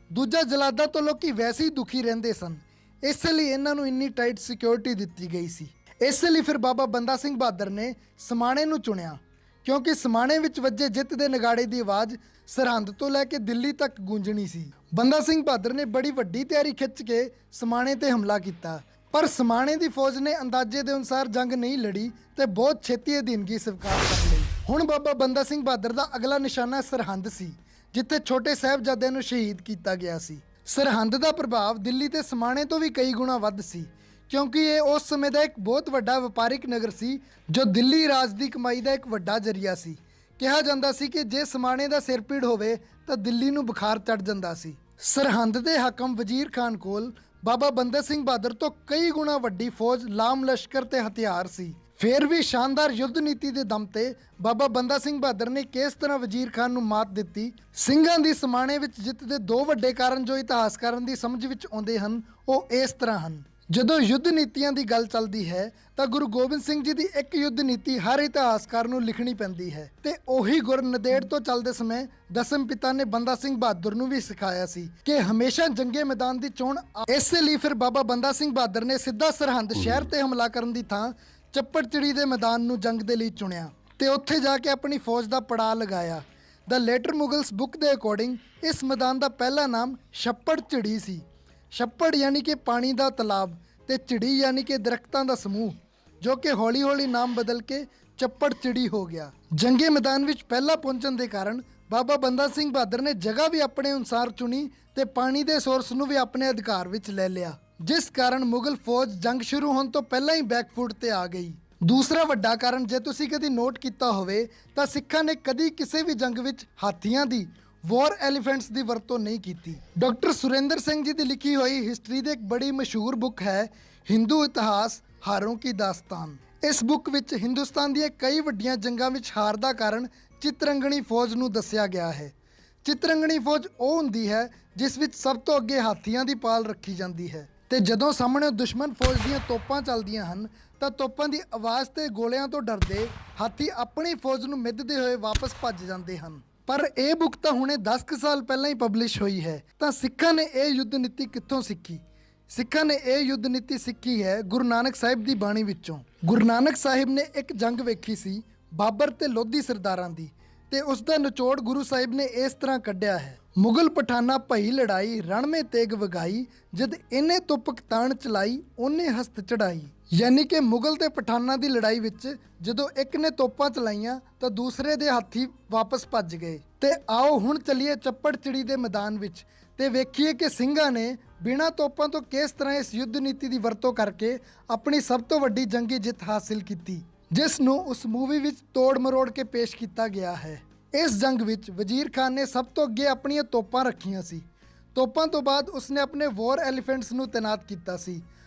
ਦੂਜਾ ਜਲਾਦਾਂ ਤੋਂ ਲੋਕੀ ਵੈਸੇ ਹੀ ਦੁਖੀ ਰਹਿੰਦੇ ਸਨ, ਇਸ ਲਈ ਇਹਨਾਂ ਨੂੰ ਇੰਨੀ ਟਾਈਟ ਸਿਕਿਉਰਿਟੀ ਦਿੱਤੀ ਗਈ ਸੀ। ਇਸ ਲਈ ਫਿਰ ਬਾਬਾ ਬੰਦਾ ਸਿੰਘ ਬਹਾਦਰ ਨੇ ਸਮਾਣੇ ਨੂੰ ਚੁਣਿਆ ਕਿਉਂਕਿ ਸਮਾਣੇ ਵਿੱਚ ਵੱਜੇ ਜਿੱਤ ਦੇ ਨਗਾੜੇ ਦੀ ਆਵਾਜ਼ ਸਰਹੰਦ ਤੋਂ ਲੈ ਕੇ ਦਿੱਲੀ ਤੱਕ ਗੂੰਜਣੀ ਸੀ। ਬੰਦਾ ਸਿੰਘ ਬਹਾਦਰ ਨੇ ਬੜੀ ਵੱਡੀ ਤਿਆਰੀ ਖਿੱਚ ਕੇ ਸਮਾਣੇ ਤੇ ਹਮਲਾ ਕੀਤਾ, ਪਰ ਸਮਾਣੇ ਦੀ ਫੌਜ ਨੇ ਅੰਦਾਜ਼ੇ ਦੇ ਅਨੁਸਾਰ ਜੰਗ ਨਹੀਂ ਲੜੀ ਤੇ ਬਹੁਤ ਛੇਤੀ ਅਧੀਨਗੀ ਸਵੀਕਾਰ ਕਰ ਲਈ। ਹੁਣ ਬਾਬਾ ਬੰਦਾ ਸਿੰਘ ਬਹਾਦਰ ਦਾ ਅਗਲਾ ਨਿਸ਼ਾਨਾ ਸਰਹੰਦ ਸੀ, ਜਿੱਥੇ ਛੋਟੇ ਸਾਹਿਬਜ਼ਾਦਿਆਂ ਨੂੰ ਸ਼ਹੀਦ ਕੀਤਾ ਗਿਆ ਸੀ। ਸਰਹੰਦ ਦਾ ਪ੍ਰਭਾਵ ਦਿੱਲੀ ਤੇ ਸਮਾਣੇ ਤੋਂ ਵੀ ਕਈ ਗੁਣਾ ਵੱਧ ਸੀ, ਕਿਉਂਕਿ ਇਹ ਉਸ ਸਮੇਂ ਦਾ ਇੱਕ ਬਹੁਤ ਵੱਡਾ ਵਪਾਰਿਕ ਨਗਰ ਸੀ ਜੋ ਦਿੱਲੀ ਰਾਜ ਦੀ ਕਮਾਈ ਦਾ ਇੱਕ ਵੱਡਾ ਜ਼ਰੀਆ ਸੀ। ਕਿਹਾ ਜਾਂਦਾ ਸੀ ਕਿ ਜੇ ਸਮਾਣੇ ਦਾ ਸਿਰ ਪੀੜ ਹੋਵੇ ਤਾਂ ਦਿੱਲੀ ਨੂੰ ਬੁਖਾਰ ਚੜ ਜਾਂਦਾ ਸੀ। ਸਰਹੰਦ ਦੇ ਹਾਕਮ ਵਜ਼ੀਰ ਖਾਨ ਕੋਲ ਬਾਬਾ ਬੰਦਾ ਸਿੰਘ ਬਹਾਦਰ ਤੋਂ ਕਈ ਗੁਣਾ ਵੱਡੀ ਫੌਜ, ਲਾਮ ਲਸ਼ਕਰ ਤੇ ਹਥਿਆਰ ਸੀ। ਫਿਰ ਵੀ ਸ਼ਾਨਦਾਰ ਯੁੱਧ ਨੀਤੀ ਦੇ ਦਮ ਤੇ ਬਾਬਾ ਬੰਦਾ ਸਿੰਘ ਬਹਾਦਰ ਨੇ ਕਿਸ ਤਰ੍ਹਾਂ ਵਜ਼ੀਰ ਖਾਨ ਨੂੰ ਮਾਤ ਦਿੱਤੀ। ਸਿੰਘਾਂ ਦੀ ਸਮਾਣੇ ਵਿੱਚ ਜਿੱਤ ਦੇ ਦੋ ਵੱਡੇ ਕਾਰਨ ਜੋ ਇਤਿਹਾਸਕਾਰਾਂ ਦੀ ਸਮਝ ਵਿੱਚ ਆਉਂਦੇ ਹਨ, ਉਹ ਇਸ ਤਰ੍ਹਾਂ ਹਨ। ਜਦੋਂ ਯੁੱਧ ਨੀਤੀਆਂ ਦੀ ਗੱਲ ਚੱਲਦੀ ਹੈ ਤਾਂ ਗੁਰੂ ਗੋਬਿੰਦ ਸਿੰਘ ਜੀ ਦੀ ਇੱਕ ਯੁੱਧ ਨੀਤੀ ਹਰ ਇਤਿਹਾਸਕਾਰ ਨੂੰ ਲਿਖਣੀ ਪੈਂਦੀ ਹੈ, ਤੇ ਉਹੀ ਗੁਰ ਨੰਦੇੜ ਤੋਂ ਚੱਲਦੇ ਸਮੇਂ ਦਸਮ ਪਿਤਾ ਨੇ ਬੰਦਾ ਸਿੰਘ ਬਹਾਦਰ ਨੂੰ ਵੀ ਸਿਖਾਇਆ ਸੀ ਕਿ ਹਮੇਸ਼ਾ ਜੰਗੇ ਮੈਦਾਨ ਦੀ ਚੋਣ। ਇਸੇ ਲਈ ਫਿਰ ਬਾਬਾ ਬੰਦਾ ਸਿੰਘ ਬਹਾਦਰ ਨੇ ਸਿੱਧਾ ਸਰਹੰਦ ਸ਼ਹਿਰ ਤੇ ਹਮਲਾ ਕਰਨ ਦੀ ਥਾਂ ਚੱਪੜਚਿੜੀ ਦੇ ਮੈਦਾਨ ਨੂੰ ਜੰਗ ਦੇ ਲਈ ਚੁਣਿਆ ਤੇ ਉੱਥੇ ਜਾ ਕੇ ਆਪਣੀ ਫੌਜ ਦਾ ਪੜਾਅ ਲਗਾਇਆ। ਦ ਲੇਟਰ ਮੁਗਲਸ ਬੁੱਕ ਦੇ ਅਕੋਰਡਿੰਗ ਇਸ ਮੈਦਾਨ ਦਾ ਪਹਿਲਾ ਨਾਮ ਛੱਪੜਚਿੜੀ ਸੀ। ਛੱਪੜ ਯਾਨੀ ਕਿ ਪਾਣੀ ਦਾ ਤਲਾਬ ਤੇ ਚਿੜੀ ਯਾਨੀ ਕਿ ਦਰਖਤਾਂ ਦਾ ਸਮੂਹ, ਜੋ ਕਿ ਹੌਲੀ-ਹੌਲੀ ਨਾਮ ਬਦਲ ਕੇ ਚੱਪੜਚਿੜੀ ਹੋ ਗਿਆ। ਜੰਗੇ ਮੈਦਾਨ ਵਿੱਚ ਪਹਿਲਾਂ ਪਹੁੰਚਣ ਦੇ ਕਾਰਨ ਬਾਬਾ ਬੰਦਾ ਸਿੰਘ ਬਹਾਦਰ ਨੇ ਜਗ੍ਹਾ ਵੀ ਆਪਣੇ ਅਨੁਸਾਰ ਚੁਣੀ ਤੇ ਪਾਣੀ ਦੇ ਸੋਰਸ ਨੂੰ ਵੀ ਆਪਣੇ ਅਧਿਕਾਰ ਵਿੱਚ ਲੈ ਲਿਆ, ਜਿਸ ਕਾਰਨ ਮੁਗਲ ਫੌਜ ਜੰਗ ਸ਼ੁਰੂ ਹੋਣ ਤੋਂ ਪਹਿਲਾਂ ਹੀ ਬੈਕਫੁੱਟ ਤੇ ਆ ਗਈ। ਦੂਸਰਾ ਵੱਡਾ ਕਾਰਨ, ਜੇ ਤੁਸੀਂ ਕਦੀ ਨੋਟ ਕੀਤਾ ਹੋਵੇ ਤਾਂ ਸਿੱਖਾਂ ਨੇ ਕਦੀ ਕਿਸੇ ਵੀ ਜੰਗ ਵਿੱਚ ਹਾਥੀਆਂ ਦੀ, ਵਾਰ ਐਲੀਫੈਂਟਸ ਦੀ ਵਰਤੋਂ ਨਹੀਂ ਕੀਤੀ। ਡਾਕਟਰ ਸੁਰਿੰਦਰ ਸਿੰਘ ਜੀ ਦੀ ਲਿਖੀ ਹੋਈ ਹਿਸਟਰੀ ਦੀ ਇੱਕ ਬੜੀ ਮਸ਼ਹੂਰ ਬੁੱਕ ਹੈ ਹਿੰਦੂ ਇਤਿਹਾਸ ਹਾरों की दास्तान। ਇਸ ਬੁੱਕ ਵਿੱਚ ਹਿੰਦੁਸਤਾਨ ਦੀਆਂ ਕਈ ਵੱਡੀਆਂ ਜੰਗਾਂ ਵਿੱਚ ਹਾਰ ਦਾ ਕਾਰਨ ਚਿਤਰੰਗਣੀ ਫੌਜ ਨੂੰ ਦੱਸਿਆ ਗਿਆ ਹੈ। ਚਿਤਰੰਗਣੀ ਫੌਜ ਉਹ ਹੁੰਦੀ ਹੈ ਜਿਸ ਵਿੱਚ ਸਭ ਤੋਂ ਅੱਗੇ ਹਾਥੀਆਂ ਦੀ ਪਾਲ ਰੱਖੀ ਜਾਂਦੀ ਹੈ, ਤੇ ਜਦੋਂ ਸਾਹਮਣੇ ਦੁਸ਼ਮਣ ਫੌਜ ਦੀਆਂ ਤੋਪਾਂ ਚੱਲਦੀਆਂ ਹਨ ਤਾਂ ਤੋਪਾਂ ਦੀ ਆਵਾਜ਼ ਤੇ ਗੋਲਿਆਂ ਤੋਂ ਡਰਦੇ ਹਾਥੀ ਆਪਣੀ ਫੌਜ ਨੂੰ ਮਿੱਧਦੇ ਹੋਏ ਵਾਪਸ ਭੱਜ ਜਾਂਦੇ ਹਨ। ਪਰ ਇਹ ਬੁੱਕ ਤਾਂ ਹੁਣੇ 10 ਕੁ ਸਾਲ ਪਹਿਲਾਂ ਹੀ ਪਬਲਿਸ਼ ਹੋਈ ਹੈ, ਤਾਂ ਸਿੱਖਾਂ ਨੇ ਇਹ ਯੁੱਧ ਨੀਤੀ ਕਿੱਥੋਂ ਸਿੱਖੀ? ਸਿੱਖਾਂ ਨੇ ਇਹ ਯੁੱਧ ਨੀਤੀ ਸਿੱਖੀ ਹੈ ਗੁਰੂ ਨਾਨਕ ਸਾਹਿਬ ਦੀ ਬਾਣੀ ਵਿੱਚੋਂ। ਗੁਰੂ ਨਾਨਕ ਸਾਹਿਬ ਨੇ ਇੱਕ ਜੰਗ ਵੇਖੀ ਸੀ ਬਾਬਰ ਤੇ ਲੋਧੀ ਸਰਦਾਰਾਂ ਦੀ, ਤੇ ਉਸ ਦਾ ਨਿਚੋੜ ਗੁਰੂ ਸਾਹਿਬ ਨੇ ਇਸ ਤਰ੍ਹਾਂ ਕੱਢਿਆ ਹੈ। ਮੁਗਲ ਪਠਾਨਾ ਭਈ ਲੜਾਈ ਰਣ ਮੇ ਤੇਗ ਵਗਾਈ, ਜਦ ਇਹਨੇ ਤੁਪਕ ਤਾਣ ਚਲਾਈ ਉਹਨੇ ਹਸਤ ਚੜਾਈ। ਯਾਨੀ ਕਿ ਮੁਗਲ ਤੇ ਪਠਾਨਾਂ ਦੀ ਲੜਾਈ ਵਿੱਚ ਜਦੋਂ ਇੱਕ ਨੇ ਤੋਪਾਂ ਚਲਾਈਆਂ ਤਾਂ ਦੂਸਰੇ ਦੇ ਹਾਥੀ ਵਾਪਸ ਭੱਜ ਗਏ। ਤੇ ਆਓ ਹੁਣ ਚੱਲੀਏ ਚੱਪੜਚਿੜੀ ਦੇ ਮੈਦਾਨ ਵਿੱਚ ਤੇ ਵੇਖੀਏ ਕਿ ਸਿੰਘਾਂ ਨੇ ਬਿਨਾਂ ਤੋਪਾਂ ਤੋਂ ਕਿਸ ਤਰ੍ਹਾਂ ਇਸ ਯੁੱਧ ਨੀਤੀ ਦੀ ਵਰਤੋਂ ਕਰਕੇ ਆਪਣੀ ਸਭ ਤੋਂ ਵੱਡੀ ਜੰਗੀ ਜਿੱਤ ਹਾਸਿਲ ਕੀਤੀ, ਜਿਸ ਨੂੰ ਉਸ ਮੂਵੀ ਵਿੱਚ ਤੋੜ ਮਰੋੜ ਕੇ ਪੇਸ਼ ਕੀਤਾ ਗਿਆ ਹੈ। ਇਸ ਜੰਗ ਵਿੱਚ ਵਜ਼ੀਰ ਖਾਨ ਨੇ ਸਭ ਤੋਂ ਅੱਗੇ ਆਪਣੀਆਂ ਤੋਪਾਂ ਰੱਖੀਆਂ ਸੀ। ਤੋਪਾਂ ਤੋਂ ਬਾਅਦ ਉਸਨੇ ਆਪਣੇ ਵਾਰ ਐਲੀਫੈਂਟਸ ਨੂੰ ਤੈਨਾਤ ਕੀਤਾ ਸੀ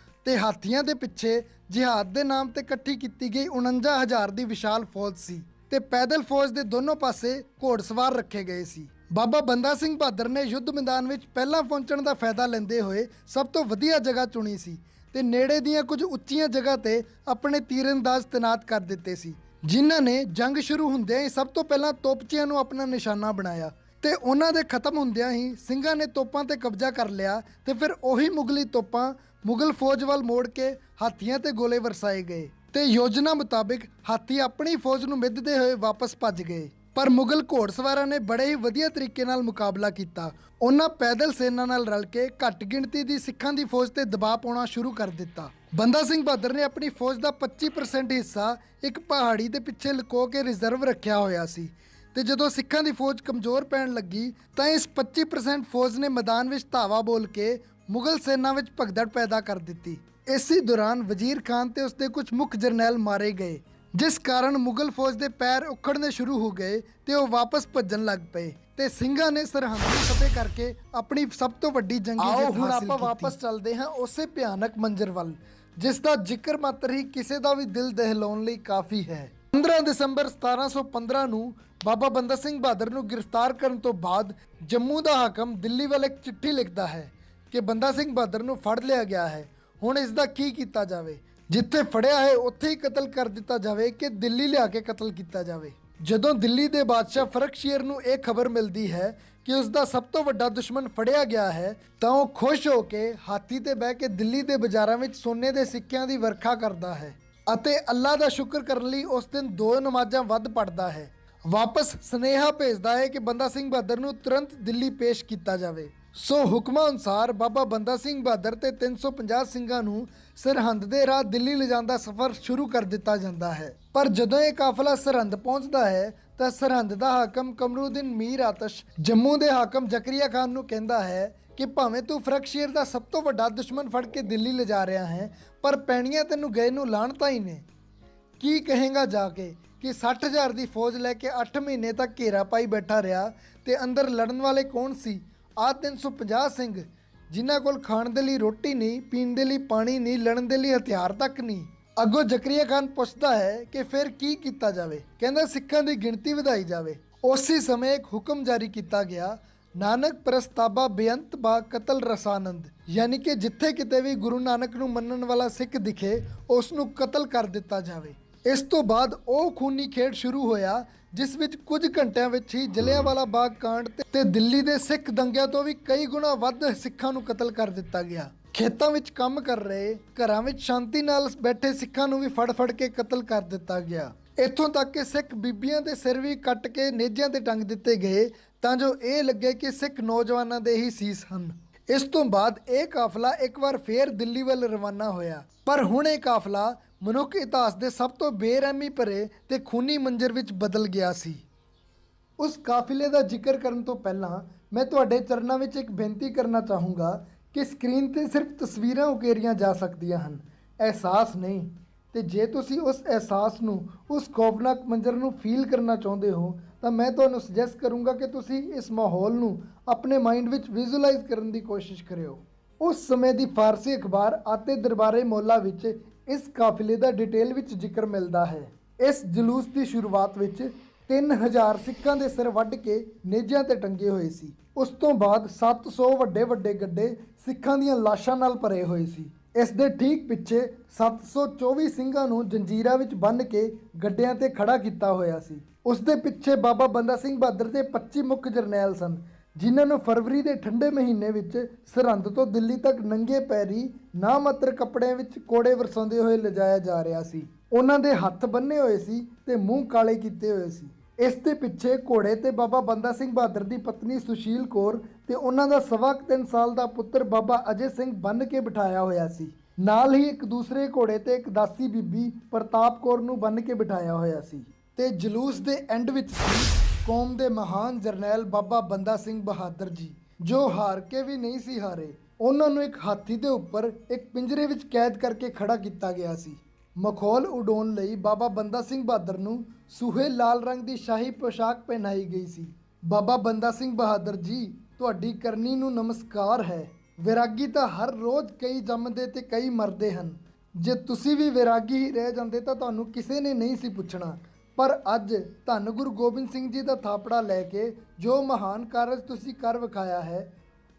ਤੇ ਹਾਥੀਆਂ ਦੇ ਪਿੱਛੇ ਜਿਹਾਦ ਦੇ ਨਾਮ ਤੇ ਇਕੱਠੀ ਕੀਤੀ ਗਈ 49,000 ਦੀ ਵਿਸ਼ਾਲ ਫੌਜ ਸੀ ਤੇ ਪੈਦਲ ਫੌਜ ਦੇ ਦੋਨੋਂ ਪਾਸੇ ਘੋੜਸਵਾਰ ਰੱਖੇ ਗਏ ਸੀ। ਬਾਬਾ ਬੰਦਾ ਸਿੰਘ ਬਹਾਦਰ ਨੇ ਯੁੱਧ ਮੈਦਾਨ ਵਿੱਚ ਪਹਿਲਾਂ ਪਹੁੰਚਣ ਦਾ ਫਾਇਦਾ ਲੈਂਦੇ ਹੋਏ ਸਭ ਤੋਂ ਵਧੀਆ ਜਗ੍ਹਾ ਚੁਣੀ ਸੀ ਤੇ ਨੇੜੇ ਦੀਆਂ ਕੁਝ ਉੱਚੀਆਂ ਜਗ੍ਹਾ ਤੇ ਆਪਣੇ ਤੀਰਅੰਦਾਜ਼ ਤੈਨਾਤ ਕਰ ਦਿੱਤੇ ਸੀ, ਜਿਨ੍ਹਾਂ ਨੇ ਜੰਗ ਸ਼ੁਰੂ ਹੁੰਦਿਆਂ ਹੀ ਸਭ ਤੋਂ ਪਹਿਲਾਂ ਤੋਪਚੀਆਂ ਨੂੰ ਆਪਣਾ ਨਿਸ਼ਾਨਾ ਬਣਾਇਆ ਤੇ ਉਹਨਾਂ ਦੇ ਖਤਮ ਹੁੰਦਿਆਂ ਹੀ ਸਿੰਘਾਂ ਨੇ ਤੋਪਾਂ ਤੇ ਕਬਜ਼ਾ ਕਰ ਲਿਆ ਤੇ ਫਿਰ ਉਹੀ ਮੁਗਲੀ ਤੋਪਾਂ ਮੁਗਲ ਫੌਜ ਵੱਲ ਮੋੜ ਕੇ ਹਾਥੀਆਂ ਤੇ ਗੋਲੇ ਵਰਸਾਏ ਗਏ ਤੇ ਯੋਜਨਾ ਮੁਤਾਬਿਕ ਹਾਥੀ ਆਪਣੀ ਫੌਜ ਨੂੰ ਮਿੱਧਦੇ ਹੋਏ ਵਾਪਸ ਭੱਜ ਗਏ। ਪਰ ਮੁਗਲ ਘੋੜਸਵਾਰਾਂ ਨੇ ਬੜੇ ਹੀ ਵਧੀਆ ਤਰੀਕੇ ਨਾਲ ਮੁਕਾਬਲਾ ਕੀਤਾ। ਉਹਨਾਂ ਪੈਦਲ ਸੈਨਾ ਨਾਲ ਰਲ ਕੇ ਘੱਟ ਗਿਣਤੀ ਦੀ ਸਿੱਖਾਂ ਦੀ ਫੌਜ ਤੇ ਦਬਾਅ ਪਾਉਣਾ ਸ਼ੁਰੂ ਕਰ ਦਿੱਤਾ। ਬੰਦਾ ਸਿੰਘ ਬਹਾਦਰ ਨੇ ਆਪਣੀ ਫੌਜ ਦਾ 25% ਹਿੱਸਾ ਇੱਕ ਪਹਾੜੀ ਦੇ ਪਿੱਛੇ ਲੁਕੋ ਕੇ ਰਿਜ਼ਰਵ ਰੱਖਿਆ ਹੋਇਆ ਸੀ ਤੇ ਜਦੋਂ ਸਿੱਖਾਂ ਦੀ ਫੌਜ ਕਮਜ਼ੋਰ ਪੈਣ ਲੱਗੀ ਤਾਂ ਇਸ 25% ਫੌਜ ਨੇ ਮੈਦਾਨ ਵਿੱਚ ਧਾਵਾ ਬੋਲ ਕੇ ਮੁਗਲ ਸੈਨਾ ਵਿੱਚ ਭਗਦੜ ਪੈਦਾ ਕਰ ਦਿੱਤੀ। ਇਸੇ ਦੌਰਾਨ ਵਜ਼ੀਰ ਖਾਨ ਤੇ ਉਸਦੇ ਕੁਝ ਮੁੱਖ ਜਰਨੈਲ ਮਾਰੇ ਗਏ, ਜਿਸ ਕਾਰਨ ਮੁਗਲ ਫੌਜ ਦੇ ਪੈਰ ਉਖੜਨੇ ਸ਼ੁਰੂ ਹੋ ਗਏ ਤੇ ਉਹ ਵਾਪਸ ਭੱਜਣ ਲੱਗ ਪਏ ਤੇ ਸਿੰਘਾਂ ਨੇ ਸਰਹੰਦ ਨੂੰ ਫਤਿਹ ਕਰਕੇ ਆਪਣੀ ਸਭ ਤੋਂ ਵੱਡੀ ਜੰਗੀ ਜਿੱਤ ਹਾਸਿਲ ਕੀਤੀ। ਹੁਣ ਆਪਾਂ ਵਾਪਸ ਚੱਲਦੇ ਹਾਂ ਉਸੇ ਭਿਆਨਕ ਮੰਜ਼ਰ ਵੱਲ, ਜਿਸ ਦਾ ਜ਼ਿਕਰ ਮਾਤਰ ਹੀ ਕਿਸੇ ਦਾ ਵੀ ਦਿਲ ਦਹਿਲਾਉਣ ਲਈ ਕਾਫੀ ਹੈ। 15 ਦਸੰਬਰ 1715 ਨੂੰ ਬਾਬਾ ਬੰਦਾ ਸਿੰਘ ਬਹਾਦਰ ਨੂੰ ਗ੍ਰਿਫਤਾਰ ਕਰਨ ਤੋਂ ਬਾਅਦ ਜੰਮੂ ਦਾ ਹਾਕਮ ਦਿੱਲੀ ਵੱਲ ਇੱਕ ਚਿੱਠੀ ਲਿਖਦਾ ਹੈ ਕਿ ਬੰਦਾ ਸਿੰਘ ਬਹਾਦਰ ਨੂੰ ਫੜ ਲਿਆ ਗਿਆ ਹੈ, ਹੁਣ ਇਸ ਦਾ ਕੀ ਕੀਤਾ ਜਾਵੇ। ਜਿੱਥੇ ਫੜਿਆ ਹੈ ਉੱਥੇ ਹੀ ਕਤਲ ਕਰ ਦਿੱਤਾ ਜਾਵੇ ਕਿ ਦਿੱਲੀ ਲਿਆ ਕੇ ਕਤਲ ਕੀਤਾ ਜਾਵੇ। ਜਦੋਂ ਦਿੱਲੀ ਦੇ ਬਾਦਸ਼ਾਹ ਫਰਖਸ਼ੀਰ ਨੂੰ ਇਹ ਖਬਰ ਮਿਲਦੀ ਹੈ ਕਿ ਉਸ ਦਾ ਸਭ ਤੋਂ ਵੱਡਾ ਦੁਸ਼ਮਣ ਫੜਿਆ ਗਿਆ ਹੈ ਤਾਂ ਉਹ ਖੁਸ਼ ਹੋ ਕੇ ਹਾਥੀ ਤੇ ਬਹਿ ਕੇ ਦਿੱਲੀ ਦੇ ਬਾਜ਼ਾਰਾਂ ਵਿੱਚ ਸੋਨੇ ਦੇ ਸਿੱਕਿਆਂ ਦੀ ਵਰਖਾ ਕਰਦਾ ਹੈ ਅਤੇ ਅੱਲਾ ਦਾ ਸ਼ੁਕਰ ਕਰਨ ਲਈ ਉਸ ਦਿਨ 2 ਨਮਾਜ਼ਾਂ ਵੱਧ ਪੜਦਾ ਹੈ। ਵਾਪਸ ਸੁਨੇਹਾ ਭੇਜਦਾ ਹੈ ਕਿ ਬੰਦਾ ਸਿੰਘ ਬਹਾਦਰ ਨੂੰ ਤੁਰੰਤ ਦਿੱਲੀ ਪੇਸ਼ ਕੀਤਾ ਜਾਵੇ। ਸੋ ਹੁਕਮਾਂ ਅਨੁਸਾਰ ਬਾਬਾ ਬੰਦਾ ਸਿੰਘ ਬਹਾਦਰ ਤੇ 350 ਸਿੰਘਾਂ ਨੂੰ ਸਰਹੰਦ ਦੇ ਰਾਹ ਦਿੱਲੀ ਲਿਜਾਣ ਦਾ ਸਫ਼ਰ ਸ਼ੁਰੂ ਕਰ ਦਿੱਤਾ ਜਾਂਦਾ ਹੈ। ਪਰ ਜਦੋਂ ਇਹ ਕਾਫਲਾ ਸਰਹੰਦ ਪਹੁੰਚਦਾ ਹੈ ਤਾਂ ਸਰਹੰਦ ਦਾ ਹਾਕਮ ਕਮਰੂਦੀਨ ਮੀਰ ਆਤਸ਼ ਜੰਮੂ ਦੇ ਹਾਕਮ ਜ਼ਕਰੀਆ ਖਾਨ ਨੂੰ ਕਹਿੰਦਾ ਹੈ ਕਿ ਭਾਵੇਂ ਤੂੰ ਫਰਕਸ਼ੀਰ ਦਾ ਸਭ ਤੋਂ ਵੱਡਾ ਦੁਸ਼ਮਣ ਫੜ ਕੇ ਦਿੱਲੀ ਲਿਜਾ ਰਿਹਾ ਹੈ, ਪਰ ਪੈਣੀਆਂ ਤੈਨੂੰ ਗਏ ਨੂੰ ਲਾਹਣਤਾਂ ਹੀ ਨੇ। ਕੀ ਕਹੇਗਾ ਜਾ ਕੇ ਕਿ 60,000 ਦੀ ਫੌਜ ਲੈ ਕੇ 8 ਮਹੀਨੇ ਤੱਕ ਘੇਰਾ ਪਾਈ ਬੈਠਾ ਰਿਹਾ ਤੇ ਅੰਦਰ ਲੜਨ ਵਾਲੇ ਕੌਣ ਸੀ? ਆਹ 350 ਸਿੰਘ ਜਿਨ੍ਹਾਂ ਕੋਲ ਖਾਣ ਦੇ ਲਈ ਰੋਟੀ ਨਹੀਂ, ਪੀਣ ਦੇ ਲਈ ਪਾਣੀ ਨਹੀਂ, ਲੜਨ ਦੇ ਲਈ ਹਥਿਆਰ ਤੱਕ ਨਹੀਂ। ਅੱਗੋਂ ਜ਼ਕਰੀਆ ਖਾਨ ਪੁੱਛਦਾ ਹੈ ਕਿ ਫਿਰ ਕੀ ਕੀਤਾ ਜਾਵੇ? ਕਹਿੰਦਾ ਸਿੱਖਾਂ ਦੀ ਗਿਣਤੀ ਵਧਾਈ ਜਾਵੇ। ਉਸੇ ਸਮੇਂ ਇੱਕ ਹੁਕਮ ਜਾਰੀ ਕੀਤਾ ਗਿਆ, ਨਾਨਕ ਪ੍ਰਸਤਾਬਾ ਬੇਅੰਤ ਬਾ ਕਤਲ ਰਸਾਨੰਦ, ਯਾਨੀ ਕਿ ਜਿੱਥੇ ਕਿਤੇ ਵੀ ਗੁਰੂ ਨਾਨਕ ਨੂੰ ਮੰਨਣ ਵਾਲਾ ਸਿੱਖ ਦਿਖੇ ਉਸ ਨੂੰ ਕਤਲ ਕਰ ਦਿੱਤਾ ਜਾਵੇ। ਇਸ ਤੋਂ ਬਾਅਦ ਉਹ ਖੂਨੀ ਖੇਡ ਸ਼ੁਰੂ ਹੋਇਆ ਜਿਸ ਵਿੱਚ ਕੁਝ ਘੰਟਿਆਂ ਵਿੱਚ ਹੀ ਜਲਿਆਂਵਾਲਾ ਬਾਗ ਕਾਂਡ ਤੇ ਦਿੱਲੀ ਦੇ ਸਿੱਖ ਦੰਗਿਆਂ ਤੋਂ ਵੀ ਕਈ ਗੁਣਾ ਵੱਧ ਸਿੱਖਾਂ ਨੂੰ ਕਤਲ ਕਰ ਦਿੱਤਾ ਗਿਆ। ਖੇਤਾਂ ਵਿੱਚ ਕੰਮ ਕਰ ਰਹੇ, ਘਰਾਂ ਵਿੱਚ ਸ਼ਾਂਤੀ ਨਾਲ ਬੈਠੇ ਸਿੱਖਾਂ ਨੂੰ ਵੀ ਫੜ ਕੇ ਕਤਲ ਕਰ ਦਿੱਤਾ ਗਿਆ। ਇੱਥੋਂ ਤੱਕ ਕਿ ਸਿੱਖ ਬੀਬੀਆਂ ਦੇ ਸਿਰ ਵੀ ਕੱਟ ਕੇ ਨੇਜਿਆਂ ਤੇ ਟੰਗ ਦਿੱਤੇ ਗਏ ਤਾਂ ਜੋ ਇਹ ਲੱਗੇ ਕਿ ਸਿੱਖ ਨੌਜਵਾਨਾਂ ਦੇ ਹੀ ਸੀਸ ਹਨ। ਇਸ ਤੋਂ ਬਾਅਦ ਇਹ ਕਾਫਲਾ ਇੱਕ ਵਾਰ ਫੇਰ ਦਿੱਲੀ ਵੱਲ ਰਵਾਨਾ ਹੋਇਆ, ਪਰ ਹੁਣ ਇਹ ਕਾਫਲਾ ਮਨੁੱਖ ਇਤਿਹਾਸ ਦੇ ਸਭ ਤੋਂ ਬੇਰਹਿਮੀ ਭਰੇ ਤੇ ਖੂਨੀ ਮੰਜ਼ਰ ਵਿੱਚ ਬਦਲ ਗਿਆ ਸੀ। ਉਸ ਕਾਫਿਲੇ ਦਾ ਜ਼ਿਕਰ ਕਰਨ ਤੋਂ ਪਹਿਲਾਂ ਮੈਂ ਤੁਹਾਡੇ ਚਰਨਾਂ ਵਿੱਚ ਇੱਕ ਬੇਨਤੀ ਕਰਨਾ ਚਾਹੂੰਗਾ ਕਿ ਸਕਰੀਨ ਤੇ ਸਿਰਫ ਤਸਵੀਰਾਂ ਉਕੇਰੀਆਂ ਜਾ ਸਕਦੀਆਂ ਹਨ, ਅਹਿਸਾਸ ਨਹੀਂ। ਤੇ ਜੇ ਤੁਸੀਂ ਉਸ ਅਹਿਸਾਸ ਨੂੰ, ਉਸ ਖੌਫਨਾਕ ਮੰਜ਼ਰ ਨੂੰ ਫੀਲ ਕਰਨਾ ਚਾਹੁੰਦੇ ਹੋ ਤਾਂ ਮੈਂ ਤੁਹਾਨੂੰ ਸੁਜੈਸਟ ਕਰੂੰਗਾ ਕਿ ਤੁਸੀਂ ਇਸ ਮਾਹੌਲ ਨੂੰ ਆਪਣੇ ਮਾਈਂਡ ਵਿੱਚ ਵਿਜ਼ੂਅਲਾਈਜ਼ ਕਰਨ ਦੀ ਕੋਸ਼ਿਸ਼ ਕਰਿਓ। ਉਸ ਸਮੇਂ ਦੀ ਫਾਰਸੀ ਅਖਬਾਰ ਆਤੇ ਦਰਬਾਰੇ ਮੌਲਾ ਵਿੱਚ ਇਸ ਕਾਫਿਲੇ ਦਾ ਡਿਟੇਲ ਵਿੱਚ ਜ਼ਿਕਰ ਮਿਲਦਾ ਹੈ। ਇਸ ਜਲੂਸ ਦੀ ਸ਼ੁਰੂਆਤ ਵਿੱਚ 3000 ਸਿੱਖਾਂ ਦੇ ਸਿਰ ਵੱਢ ਕੇ ਨੇਜਿਆਂ ਤੇ ਟੰਗੇ ਹੋਏ ਸੀ। ਉਸ ਤੋਂ ਬਾਅਦ 700 ਵੱਡੇ ਗੱਡੇ ਸਿੱਖਾਂ ਦੀਆਂ ਲਾਸ਼ਾਂ ਨਾਲ ਭਰੇ ਹੋਏ ਸੀ। ਇਸ ਦੇ ਠੀਕ ਪਿੱਛੇ 724 ਸਿੰਘਾਂ ਨੂੰ ਜੰਜੀਰਾਂ ਵਿੱਚ ਬੰਨ੍ਹ ਕੇ ਗੱਡਿਆਂ ਤੇ ਖੜਾ ਕੀਤਾ ਹੋਇਆ ਸੀ। ਉਸ ਦੇ ਪਿੱਛੇ ਬਾਬਾ ਬੰਦਾ ਸਿੰਘ ਬਹਾਦਰ ਦੇ 25 ਮੁੱਖ ਜਰਨੈਲ ਸਨ, ਜਿਨ੍ਹਾਂ ਨੂੰ ਫਰਵਰੀ ਦੇ ਠੰਡੇ ਮਹੀਨੇ ਵਿੱਚ ਸਰਹੰਦ ਤੋਂ ਦਿੱਲੀ ਤੱਕ ਨੰਗੇ ਪੈਰੀ ਨਾਮਾਤਰ ਕੱਪੜਿਆਂ ਵਿੱਚ ਕੋੜੇ ਵਰਸਾਉਂਦੇ ਹੋਏ ਲਿਜਾਇਆ ਜਾ ਰਿਹਾ ਸੀ। ਉਹਨਾਂ ਦੇ ਹੱਥ ਬੰਨੇ ਹੋਏ ਸੀ ਤੇ ਮੂੰਹ ਕਾਲੇ ਕੀਤੇ ਹੋਏ ਸੀ। ਇਸ ਦੇ ਪਿੱਛੇ ਘੋੜੇ ਤੇ ਬਾਬਾ ਬੰਦਾ ਸਿੰਘ ਬਹਾਦਰ ਦੀ ਪਤਨੀ ਸੁਸ਼ੀਲ ਕੌਰ ਤੇ ਉਹਨਾਂ ਦਾ 3.25 ਸਾਲ ਦਾ ਪੁੱਤਰ ਬਾਬਾ ਅਜੇ ਸਿੰਘ ਬੰਨ੍ਹ ਕੇ ਬਿਠਾਇਆ ਹੋਇਆ ਸੀ। ਨਾਲ ਹੀ ਇੱਕ ਦੂਸਰੇ ਘੋੜੇ ਤੇ ਇੱਕ ਦਾਸੀ ਬੀਬੀ ਪ੍ਰਤਾਪ ਕੌਰ ਨੂੰ ਬੰਨ੍ਹ ਕੇ ਬਿਠਾਇਆ ਹੋਇਆ ਸੀ। ਤੇ ਜਲੂਸ ਦੇ ਐਂਡ ਵਿੱਚ ਸੀ ਕੌਮ ਦੇ ਮਹਾਨ ਜਰਨੈਲ ਬਾਬਾ ਬੰਦਾ ਸਿੰਘ ਬਹਾਦਰ ਜੀ, ਜੋ ਹਾਰ ਕੇ ਵੀ ਨਹੀਂ ਸੀ ਹਾਰੇ। ਉਹਨਾਂ ਨੂੰ ਇੱਕ ਹਾਥੀ ਦੇ ਉੱਪਰ ਇੱਕ ਪਿੰਜਰੇ ਵਿੱਚ ਕੈਦ ਕਰਕੇ ਖੜਾ ਕੀਤਾ ਗਿਆ ਸੀ। ਮਖੌਲ ਉਡਾਉਣ ਲਈ ਬਾਬਾ ਬੰਦਾ ਸਿੰਘ ਬਹਾਦਰ ਨੂੰ ਸੂਹੇ ਲਾਲ ਰੰਗ ਦੀ ਸ਼ਾਹੀ ਪੋਸ਼ਾਕ ਪਹਿਨਾਈ ਗਈ ਸੀ। ਬਾਬਾ ਬੰਦਾ ਸਿੰਘ ਬਹਾਦਰ ਜੀ, ਤੁਹਾਡੀ ਕਰਨੀ ਨੂੰ ਨਮਸਕਾਰ ਹੈ। ਵੈਰਾਗੀ ਤਾਂ ਹਰ ਰੋਜ਼ ਕਈ ਜੰਮਦੇ ਤੇ ਕਈ ਮਰਦੇ ਹਨ। ਜੇ ਤੁਸੀਂ ਵੀ ਵੈਰਾਗੀ ਹੀ ਰਹਿ ਜਾਂਦੇ ਤਾਂ ਤੁਹਾਨੂੰ ਕਿਸੇ ਨੇ ਨਹੀਂ ਸੀ ਪੁੱਛਣਾ। ਪਰ ਅੱਜ ਧੰਨ ਗੁਰੂ ਗੋਬਿੰਦ ਸਿੰਘ ਜੀ ਦਾ ਥਾਪੜਾ ਲੈ ਕੇ ਜੋ ਮਹਾਨ ਕਾਰਜ ਤੁਸੀਂ ਕਰ ਵਿਖਾਇਆ ਹੈ,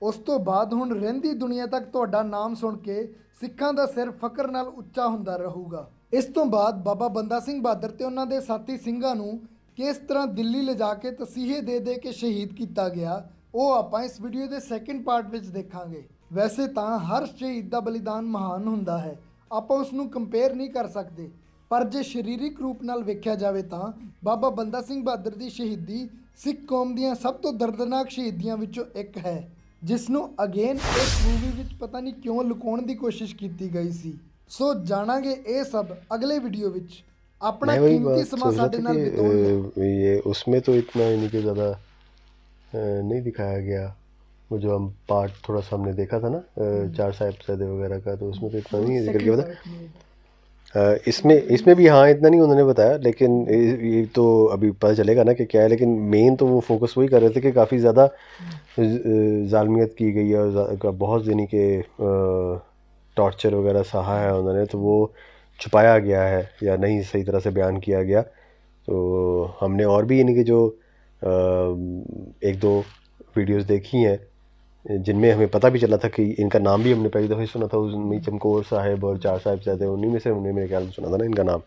ਉਸ ਤੋਂ ਬਾਅਦ ਹੁਣ ਰਹਿੰਦੀ ਦੁਨੀਆ ਤੱਕ ਤੁਹਾਡਾ ਨਾਮ ਸੁਣ ਕੇ ਸਿੱਖਾਂ ਦਾ ਸਿਰ ਫਕਰ ਨਾਲ ਉੱਚਾ ਹੁੰਦਾ ਰਹੂਗਾ। ਇਸ ਤੋਂ ਬਾਅਦ ਬਾਬਾ ਬੰਦਾ ਸਿੰਘ ਬਹਾਦਰ ਤੇ ਉਹਨਾਂ ਦੇ ਸਾਥੀ ਸਿੰਘਾਂ ਨੂੰ ਕਿਸ ਤਰ੍ਹਾਂ ਦਿੱਲੀ ਲਿਜਾ ਕੇ ਤਸੀਹੇ ਦੇ ਕੇ ਸ਼ਹੀਦ ਕੀਤਾ ਗਿਆ, ਉਹ ਆਪਾਂ ਇਸ ਵੀਡੀਓ ਦੇ ਸੈਕਿੰਡ ਪਾਰਟ ਵਿੱਚ ਦੇਖਾਂਗੇ। ਵੈਸੇ ਤਾਂ ਹਰ ਸ਼ਹੀਦ ਦਾ ਬਲੀਦਾਨ ਮਹਾਨ ਹੁੰਦਾ ਹੈ, ਆਪਾਂ ਉਸ ਨੂੰ ਕੰਪੇਅਰ ਨਹੀਂ ਕਰ ਸਕਦੇ, ਪਰ ਜੇ ਸਰੀਰਕ ਰੂਪ ਨਾਲ ਵੇਖਿਆ ਜਾਵੇ ਤਾਂ ਬਾਬਾ ਬੰਦਾ ਸਿੰਘ ਬਹਾਦਰ ਦੀ ਸ਼ਹੀਦੀ ਸਿੱਖ ਕੌਮ ਦੀਆਂ ਸਭ ਤੋਂ ਦਰਦਨਾਕ ਸ਼ਹੀਦੀਆਂ ਵਿੱਚੋਂ ਇੱਕ ਹੈ, ਜਿਸ ਨੂੰ ਅਗੇਨ ਇਸ ਮੂਵੀ ਵਿੱਚ ਪਤਾ ਨਹੀਂ ਕਿਉਂ ਲੁਕਾਉਣ ਦੀ ਕੋਸ਼ਿਸ਼ ਕੀਤੀ ਗਈ ਸੀ। ਸੋ ਜਾਣਾਂਗੇ ਇਹ ਸਭ अगले वीडियो ਵਿੱਚ। अपना कीमती समा साडे नाल बिताओ। ये उसमें तो इतना इन्हीं के ज़्यादा नहीं दिखाया गया। वो जो हम पार्ट थोड़ा सा हमने देखा था ना, 4 साहिबजादे वगैरह का, तो उसमें तो इतना नहीं जिक्र किया था। इसमें भी हाँ इतना नहीं उन्होंने बताया, लेकिन ये तो अभी पता चलेगा ना कि क्या है। लेकिन मेन तो वो फोकस वही कर रहे थे कि काफ़ी ज़्यादा जालमियत की गई है और बहुत यानी कि टॉर्चर वगैरह सहा है उन्होंने, तो वो छुपाया गया है या नहीं सही तरह से बयान किया गया। तो हमने और भी यानी कि जो 1-2 वीडियोस देखी हैं जिनमें हमें पता भी चला था कि इनका नाम भी हमने पहली दफ़ा सुना था, उसमें चमकौर साहिब और 4 साहिबजादे, उन्हीं में से हमने मेरे ख्याल में सुना था ना इनका नाम,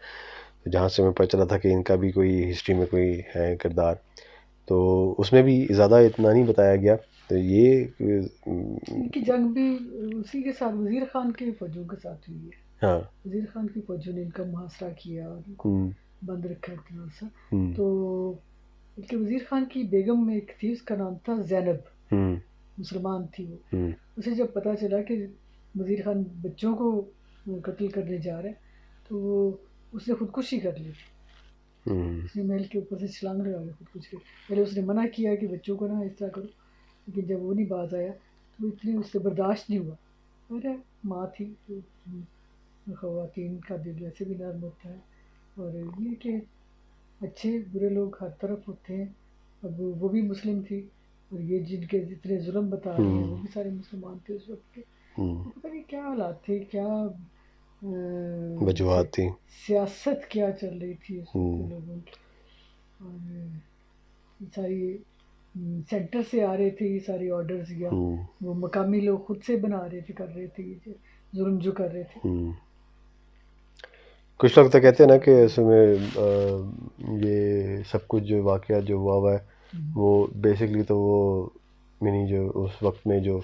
जहाँ से हमें पता चला था कि इनका भी कोई हिस्ट्री में कोई है किरदार। तो उसमें भी ज़्यादा इतना नहीं बताया गया। तो ये इनकी जंग भी उसी के साथ, वज़ीर ख़ान के फौजों के साथ हुई है। हाँ। वजीर खान की फौजों ने इनका मुहासरा किया और इनको बंद रखा इतना अर्सा। तो बल्कि वजीर खान की बेगम में एक थी, उसका नाम था जैनब, मुसलमान थी वो। उसे जब पता चला कि वजीर खान बच्चों को कत्ल करने जा रहे हैं, तो वो उसने खुदकुशी कर ली। उसने महल के ऊपर से छलांग लगा के खुदकुशी की। पहले उसने मना किया कि बच्चों को ना इस तरह करो, लेकिन जब वो नहीं बाज आया तो इतनी उससे बर्दाश्त नहीं हुआ। अरे माँ थी, तो ख़वातीन का दिल वैसे भी नर्म होता है, और ये कि अच्छे बुरे लोग हर तरफ होते हैं। अब वो भी मुस्लिम थी, और ये जिनके जितने जुल्म बता रहे हैं वो भी सारे मुसलमान थे उस वक्त के। पता नहीं क्या हालात थे, क्या वजूहात थी, सियासत क्या चल रही थी उस वक्त लोगों की। और सारी सेंटर से आ रहे थे ये सारे ऑर्डर्स, या वो मकामी लोग खुद से बना रहे थे, कर रहे थे ये जुल्म जो कर रहे थे। कुछ लोग तो कहते हैं ना कि इसमें ये सब कुछ जो वाक़या जो हुआ है वो बेसिकली तो वो यानी जो उस वक्त में जो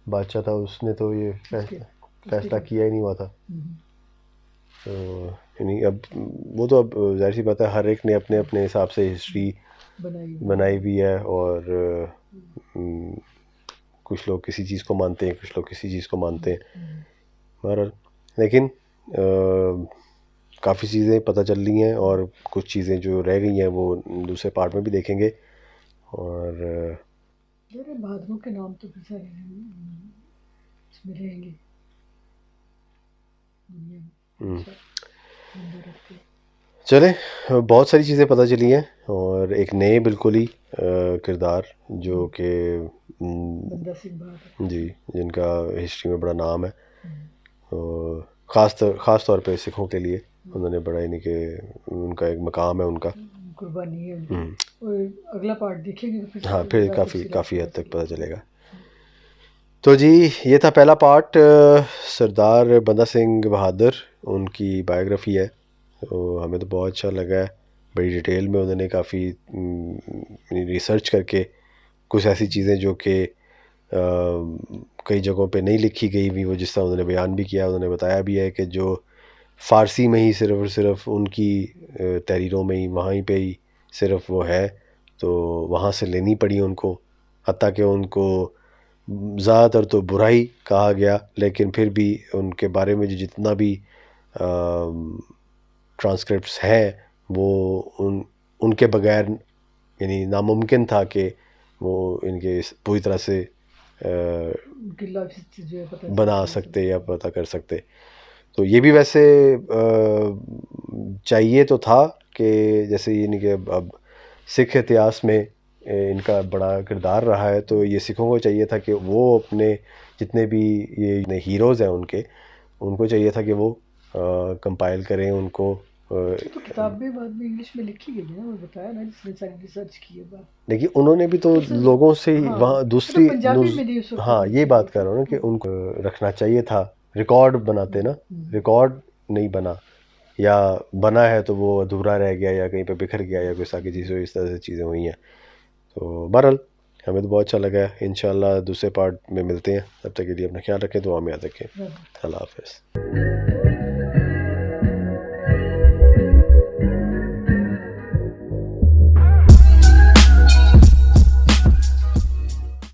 बादशाह था उसने तो ये फैसला किया ही नहीं हुआ था। तो यानी अब वो तो अब जाहिर सी बात है, हर एक ने अपने अपने हिसाब से हिस्ट्री बनाई हुई है, और कुछ लोग किसी चीज़ को मानते हैं, कुछ लोग किसी चीज़ को मानते हैं। बहरहाल लेकिन काफ़ी चीज़ें पता चल रही हैं, और कुछ चीज़ें जो रह गई हैं वो दूसरे पार्ट में भी देखेंगे। और बहादुरों के नाम तो फिर सारे इसमें रहेंगे दुनिया में। चले, बहुत सारी चीज़ें पता चली हैं, और एक नए बिल्कुल ही किरदार जो कि बंदा सिंह बहादुर जी, जिनका हिस्ट्री में बड़ा नाम है, तो ख़ास तौर पे सिखों के लिए उन्होंने बड़ा यानी कि उनका एक मकाम है, उनका कुर्बानी है उनकी। और अगला पार्ट देखेंगे तो फिर हाँ, फिर काफ़ी हद तक पता चलेगा। तो जी, ये था पहला पार्ट, सरदार बंदा सिंह बहादुर, उनकी बायोग्राफ़ी है। तो हमें तो बहुत अच्छा लगा है, बड़ी डिटेल में उन्होंने काफ़ी रिसर्च करके कुछ ऐसी चीज़ें जो कि कई जगहों पे नहीं लिखी गई भी, वो जिस तरह उन्होंने बयान भी किया, उन्होंने बताया भी है कि जो फ़ारसी में ही सिर्फ़ और सिर्फ उनकी तहरीरों में ही वहीं पे ही सिर्फ वो है, तो वहाँ से लेनी पड़ी उनको। हत्ता कि उनको ज़्यादातर तो बुरा ही कहा गया, लेकिन फिर भी उनके बारे में जो जितना भी ट्रांसक्रिप्ट्स हैं वो उनके बगैर यानी नामुमकिन था कि वो इनके पूरी तरह से बना सकते या पता कर सकते। तो ये भी वैसे चाहिए तो था कि जैसे यानी कि अब सिख इतिहास में इनका बड़ा किरदार रहा है, तो ये सिखों को चाहिए था कि वो अपने जितने भी ये हीरोज़ हैं उनको चाहिए था कि वो कंपाइल करें उनको। तो किताबें बाद में इंग्लिश में लिखी गई है ना, वो बताया ना जिसने सारी रिसर्च की है बात। देखिए उन्होंने भी तो लोगों से ही वहाँ दूसरी हाँ, ये बात कर रहा हूँ ना कि उनको रखना चाहिए था, रिकॉर्ड बनाते ना, रिकॉर्ड नहीं बना, या बना है तो वो अधूरा रह गया या कहीं पे बिखर गया या कुछ आगे चीज़ें इस तरह से चीज़ें हुई हैं। तो बहरहाल हमें तो बहुत अच्छा लगा है। इंशाल्लाह दूसरे पार्ट में मिलते हैं, तब तक के लिए अपना ख्याल रखें, दुआ में याद रखें। अल्लाह हाफ़िज़।